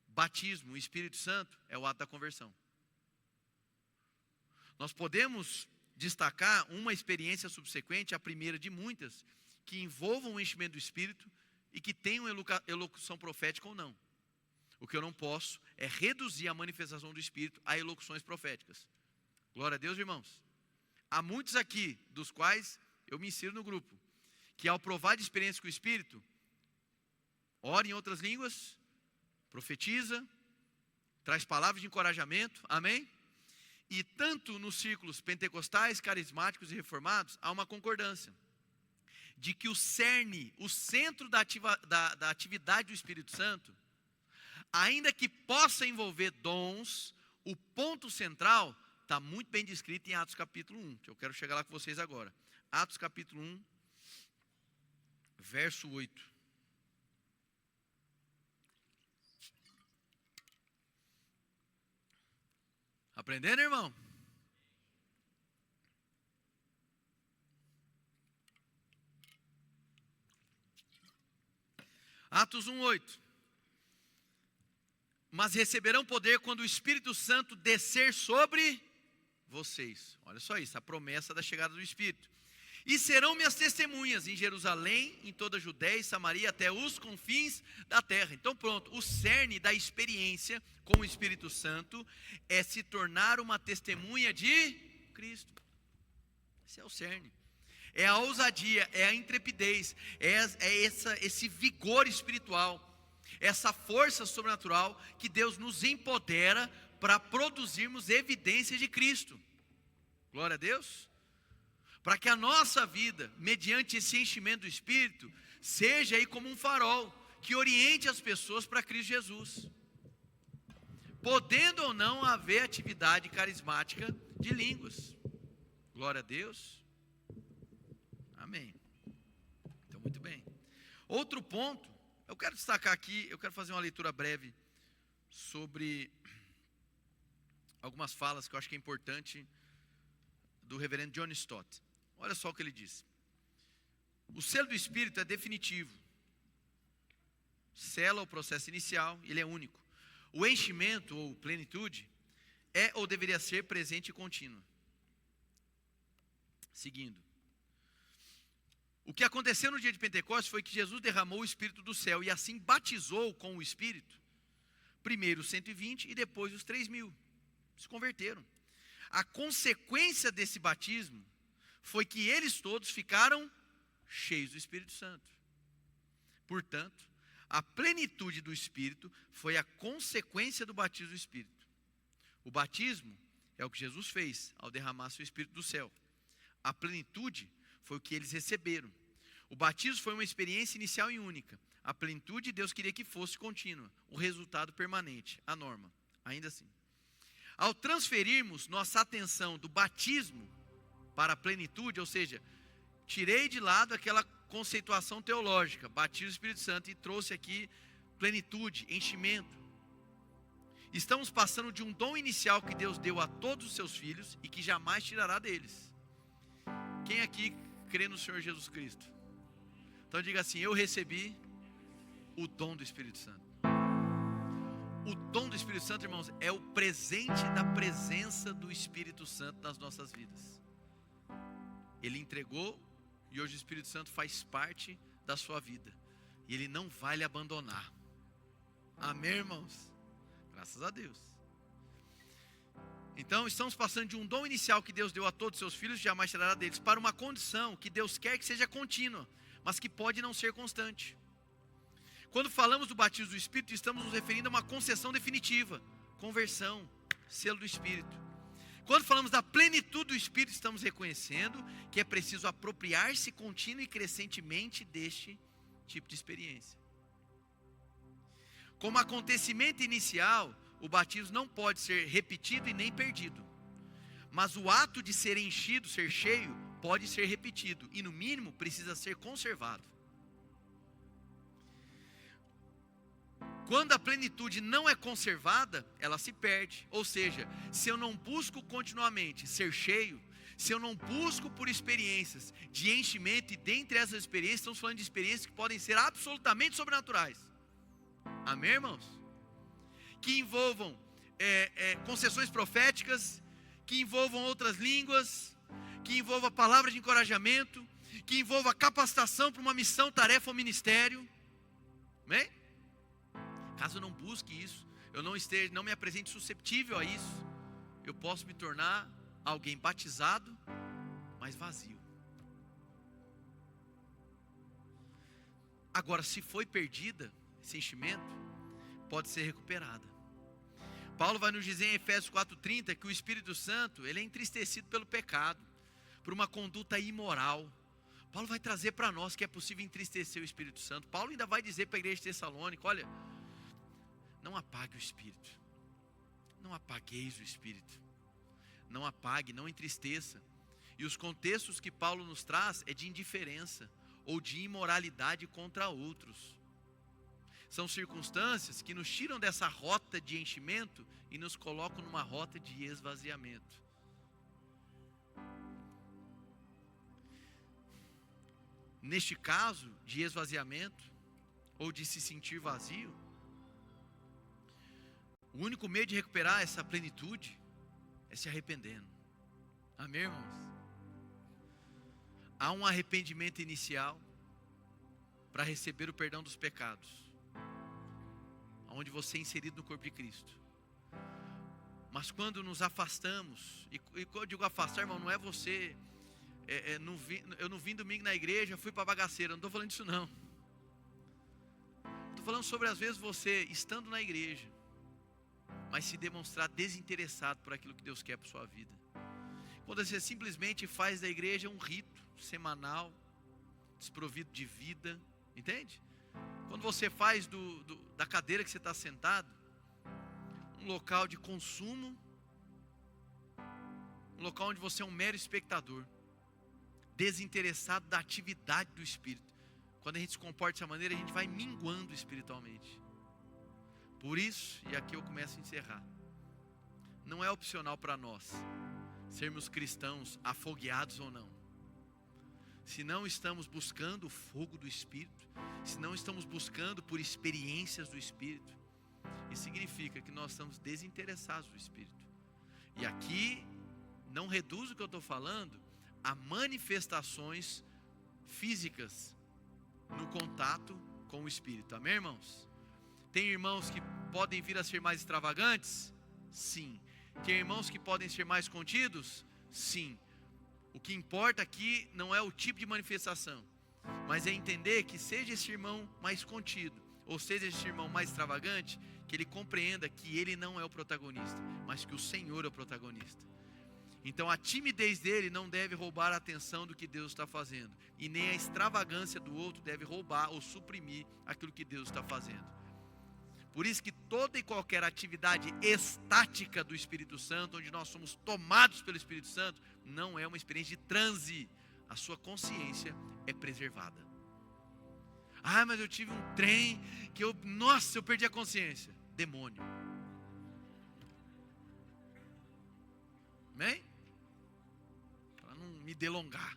batismo, o Espírito Santo é o ato da conversão. Nós podemos destacar uma experiência subsequente, a primeira de muitas, que envolvam o enchimento do Espírito e que tenham elocução profética ou não. O que eu não posso é reduzir a manifestação do Espírito a elocuções proféticas. Glória a Deus, irmãos. Há muitos aqui, dos quais eu me insiro no grupo, que ao provar de experiência com o Espírito, ora em outras línguas, profetiza, traz palavras de encorajamento, amém? E tanto nos círculos pentecostais, carismáticos e reformados, há uma concordância de que o cerne, o centro da atividade do Espírito Santo, ainda que possa envolver dons, o ponto central está muito bem descrito em Atos capítulo 1, que eu quero chegar lá com vocês agora. Atos capítulo 1, verso 8. Aprendendo, irmão? Atos 1, 8. Mas receberão poder quando o Espírito Santo descer sobre vocês. Olha só isso, a promessa da chegada do Espírito. E serão minhas testemunhas em Jerusalém, em toda a Judéia e Samaria, até os confins da terra. Então pronto, o cerne da experiência com o Espírito Santo é se tornar uma testemunha de Cristo. Esse é o cerne. É a ousadia, é a intrepidez, esse vigor espiritual, essa força sobrenatural que Deus nos empodera para produzirmos evidências de Cristo. Glória a Deus. Para que a nossa vida, mediante esse enchimento do Espírito, seja aí como um farol, que oriente as pessoas para Cristo Jesus. Podendo ou não haver atividade carismática de línguas. Glória a Deus. Amém. Então, muito bem. Outro ponto, eu quero destacar aqui, eu quero fazer uma leitura breve sobre algumas falas que eu acho que é importante do reverendo John Stott. Olha só o que ele diz. O selo do Espírito é definitivo. Sela o processo inicial, ele é único. O enchimento ou plenitude é ou deveria ser presente e contínuo. Seguindo. O que aconteceu no dia de Pentecostes foi que Jesus derramou o Espírito do céu e assim batizou com o Espírito, primeiro os 120 e depois os 3.000. Se converteram. A consequência desse batismo foi que eles todos ficaram cheios do Espírito Santo. Portanto, a plenitude do Espírito foi a consequência do batismo do Espírito. O batismo é o que Jesus fez ao derramar seu Espírito do céu. A plenitude foi o que eles receberam. O batismo foi uma experiência inicial e única. A plenitude Deus queria que fosse contínua. O resultado permanente, a norma. Ainda assim. Ao transferirmos nossa atenção do batismo para a plenitude, ou seja, tirei de lado aquela conceituação teológica, batismo do Espírito Santo, e trouxe aqui plenitude, enchimento. Estamos passando de um dom inicial que Deus deu a todos os seus filhos e que jamais tirará deles. Quem aqui crê no Senhor Jesus Cristo? Então diga assim: eu recebi o dom do Espírito Santo. O dom do Espírito Santo, irmãos, é o presente da presença do Espírito Santo nas nossas vidas. Ele entregou e hoje o Espírito Santo faz parte da sua vida. E Ele não vai lhe abandonar. Amém, irmãos? Graças a Deus. Então, estamos passando de um dom inicial que Deus deu a todos os seus filhos, jamais tirará deles, para uma condição que Deus quer que seja contínua, mas que pode não ser constante. Quando falamos do batismo do Espírito, estamos nos referindo a uma concessão definitiva, conversão, selo do Espírito. Quando falamos da plenitude do Espírito, estamos reconhecendo que é preciso apropriar-se contínua e crescentemente deste tipo de experiência. Como acontecimento inicial, o batismo não pode ser repetido e nem perdido. Mas o ato de ser enchido, ser cheio, pode ser repetido e no mínimo precisa ser conservado. Quando a plenitude não é conservada, ela se perde. Ou seja, se eu não busco continuamente ser cheio, se eu não busco por experiências de enchimento, e dentre essas experiências, estamos falando de experiências que podem ser absolutamente sobrenaturais. Amém, irmãos? Que envolvam concessões proféticas, que envolvam outras línguas, que envolva palavras de encorajamento, que envolva capacitação para uma missão, tarefa ou ministério. Amém? Caso eu não busque isso, eu não me apresente susceptível a isso, eu posso me tornar alguém batizado, mas vazio. Agora, se foi perdida esse enchimento, pode ser recuperada. Paulo vai nos dizer em Efésios 4:30 que o Espírito Santo, ele é entristecido pelo pecado, por uma conduta imoral. Paulo vai trazer para nós que é possível entristecer o Espírito Santo. Paulo ainda vai dizer para a igreja de Tessalônica: olha, não apague o Espírito, não apagueis o Espírito, não apague, não entristeça. E os contextos que Paulo nos traz é de indiferença ou de imoralidade contra outros. São circunstâncias que nos tiram dessa rota de enchimento e nos colocam numa rota de esvaziamento. Neste caso de esvaziamento ou de se sentir vazio, o único meio de recuperar essa plenitude é se arrependendo. Amém, irmãos? Há um arrependimento inicial para receber o perdão dos pecados, onde você é inserido no corpo de Cristo. Mas quando nos afastamos, e quando eu digo afastar, irmão, não é você, eu não vim domingo na igreja, fui para bagaceira, não estou falando disso não. Estou falando sobre às vezes você estando na igreja, mas se demonstrar desinteressado por aquilo que Deus quer para a sua vida. Quando você simplesmente faz da igreja um rito semanal, desprovido de vida, entende? Quando você faz da cadeira que você está sentado um local de consumo, um local onde você é um mero espectador, desinteressado da atividade do Espírito. Quando a gente se comporta dessa maneira, a gente vai minguando espiritualmente. Por isso, e aqui eu começo a encerrar, não é opcional para nós sermos cristãos afogueados ou não. Se não estamos buscando o fogo do Espírito, se não estamos buscando por experiências do Espírito, isso significa que nós estamos desinteressados do Espírito. E aqui, não reduz o que eu estou falando a manifestações físicas no contato com o Espírito. Amém, irmãos? Tem irmãos que podem vir a ser mais extravagantes? Sim. Tem irmãos que podem ser mais contidos? Sim. O que importa aqui não é o tipo de manifestação, mas é entender que seja esse irmão mais contido, ou seja esse irmão mais extravagante, que ele compreenda que ele não é o protagonista, mas que o Senhor é o protagonista. Então a timidez dele não deve roubar a atenção do que Deus está fazendo, e nem a extravagância do outro deve roubar ou suprimir aquilo que Deus está fazendo. Por isso que toda e qualquer atividade estática do Espírito Santo, onde nós somos tomados pelo Espírito Santo, não é uma experiência de transe. A sua consciência é preservada. Ah, mas eu tive um trem que eu perdi a consciência. Demônio. Amém? Para não me delongar.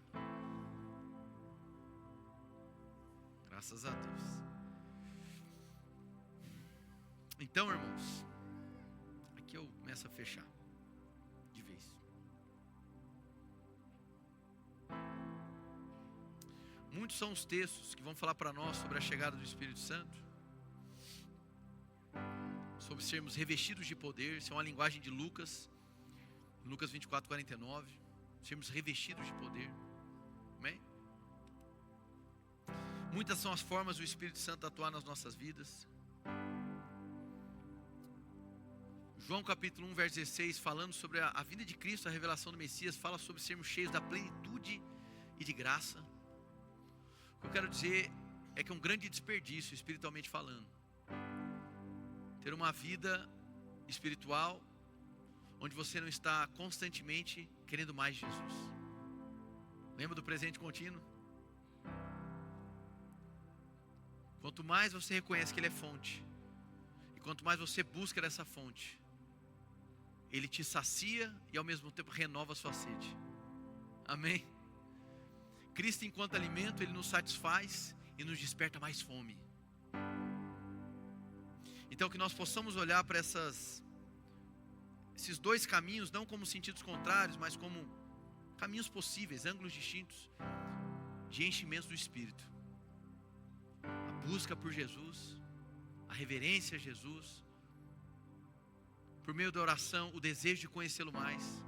Graças a Deus. Então, irmãos, aqui eu começo a fechar de vez. Muitos são os textos que vão falar para nós sobre a chegada do Espírito Santo, sobre sermos revestidos de poder. Isso é uma linguagem de Lucas 24:49, sermos revestidos de poder. Amém? Muitas são as formas do Espírito Santo atuar nas nossas vidas. João capítulo 1, verso 16, falando sobre a vinda de Cristo, a revelação do Messias, fala sobre sermos cheios da plenitude e de graça. O que eu quero dizer é que é um grande desperdício, espiritualmente falando, ter uma vida espiritual onde você não está constantemente querendo mais de Jesus. Lembra do presente contínuo? Quanto mais você reconhece que Ele é fonte, e quanto mais você busca dessa fonte, Ele te sacia e ao mesmo tempo renova a sua sede. Amém? Cristo enquanto alimento, Ele nos satisfaz e nos desperta mais fome. Então que nós possamos olhar para esses dois caminhos, não como sentidos contrários, mas como caminhos possíveis, ângulos distintos, de enchimento do Espírito. A busca por Jesus, a reverência a Jesus, por meio da oração, o desejo de conhecê-lo mais,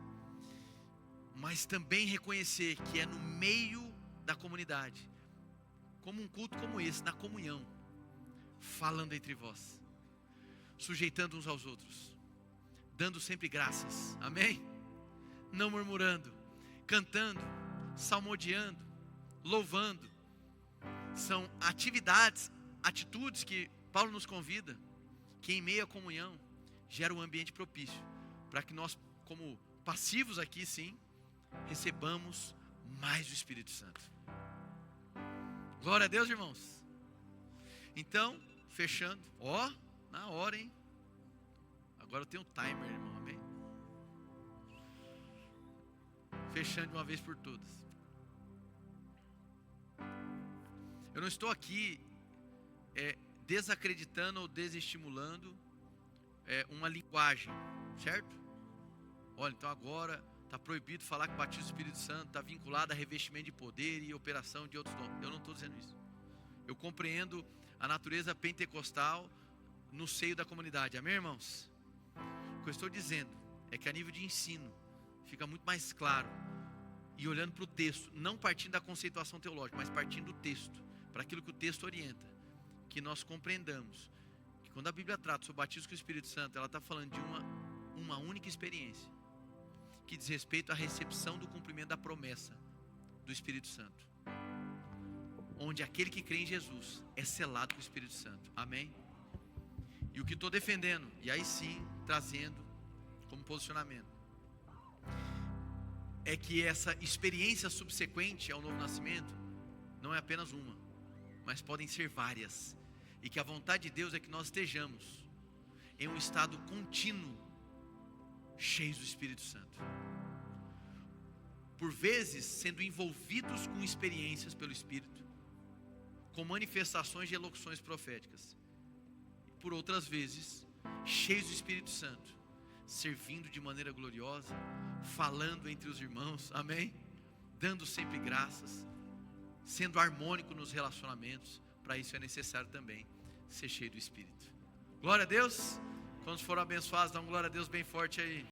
mas também reconhecer que é no meio da comunidade, como um culto como esse, na comunhão, falando entre vós, sujeitando uns aos outros, dando sempre graças, amém? Não murmurando, cantando, salmodiando, louvando. São atividades, atitudes que Paulo nos convida, que em meio à comunhão gera um ambiente propício, para que nós, como passivos aqui sim, recebamos mais do Espírito Santo. Glória a Deus, irmãos. Então, fechando, na hora, hein? Agora eu tenho um timer, irmão, amém? Fechando de uma vez por todas. Eu não estou aqui desacreditando ou desestimulando uma linguagem, certo? Olha, então agora está proibido falar que o batismo do Espírito Santo está vinculado a revestimento de poder e operação de outros dons. Eu não estou dizendo isso. Eu compreendo a natureza pentecostal no seio da comunidade, amém, irmãos? O que eu estou dizendo é que a nível de ensino fica muito mais claro, e olhando para o texto, não partindo da conceituação teológica, mas partindo do texto, para aquilo que o texto orienta, que nós compreendamos que quando a Bíblia trata sobre o batismo com o Espírito Santo, ela está falando de uma única experiência, que diz respeito à recepção do cumprimento da promessa do Espírito Santo, onde aquele que crê em Jesus é selado com o Espírito Santo, amém? E o que estou defendendo, e aí sim trazendo como posicionamento, é que essa experiência subsequente ao novo nascimento não é apenas uma, mas podem ser várias, e que a vontade de Deus é que nós estejamos em um estado contínuo, cheios do Espírito Santo, por vezes sendo envolvidos com experiências pelo Espírito, com manifestações de elocuções proféticas, e por outras vezes cheios do Espírito Santo, servindo de maneira gloriosa, falando entre os irmãos, amém? Dando sempre graças, sendo harmônico nos relacionamentos. Para isso é necessário também ser cheio do Espírito. Glória a Deus. Quando foram abençoados, dá um glória a Deus bem forte aí.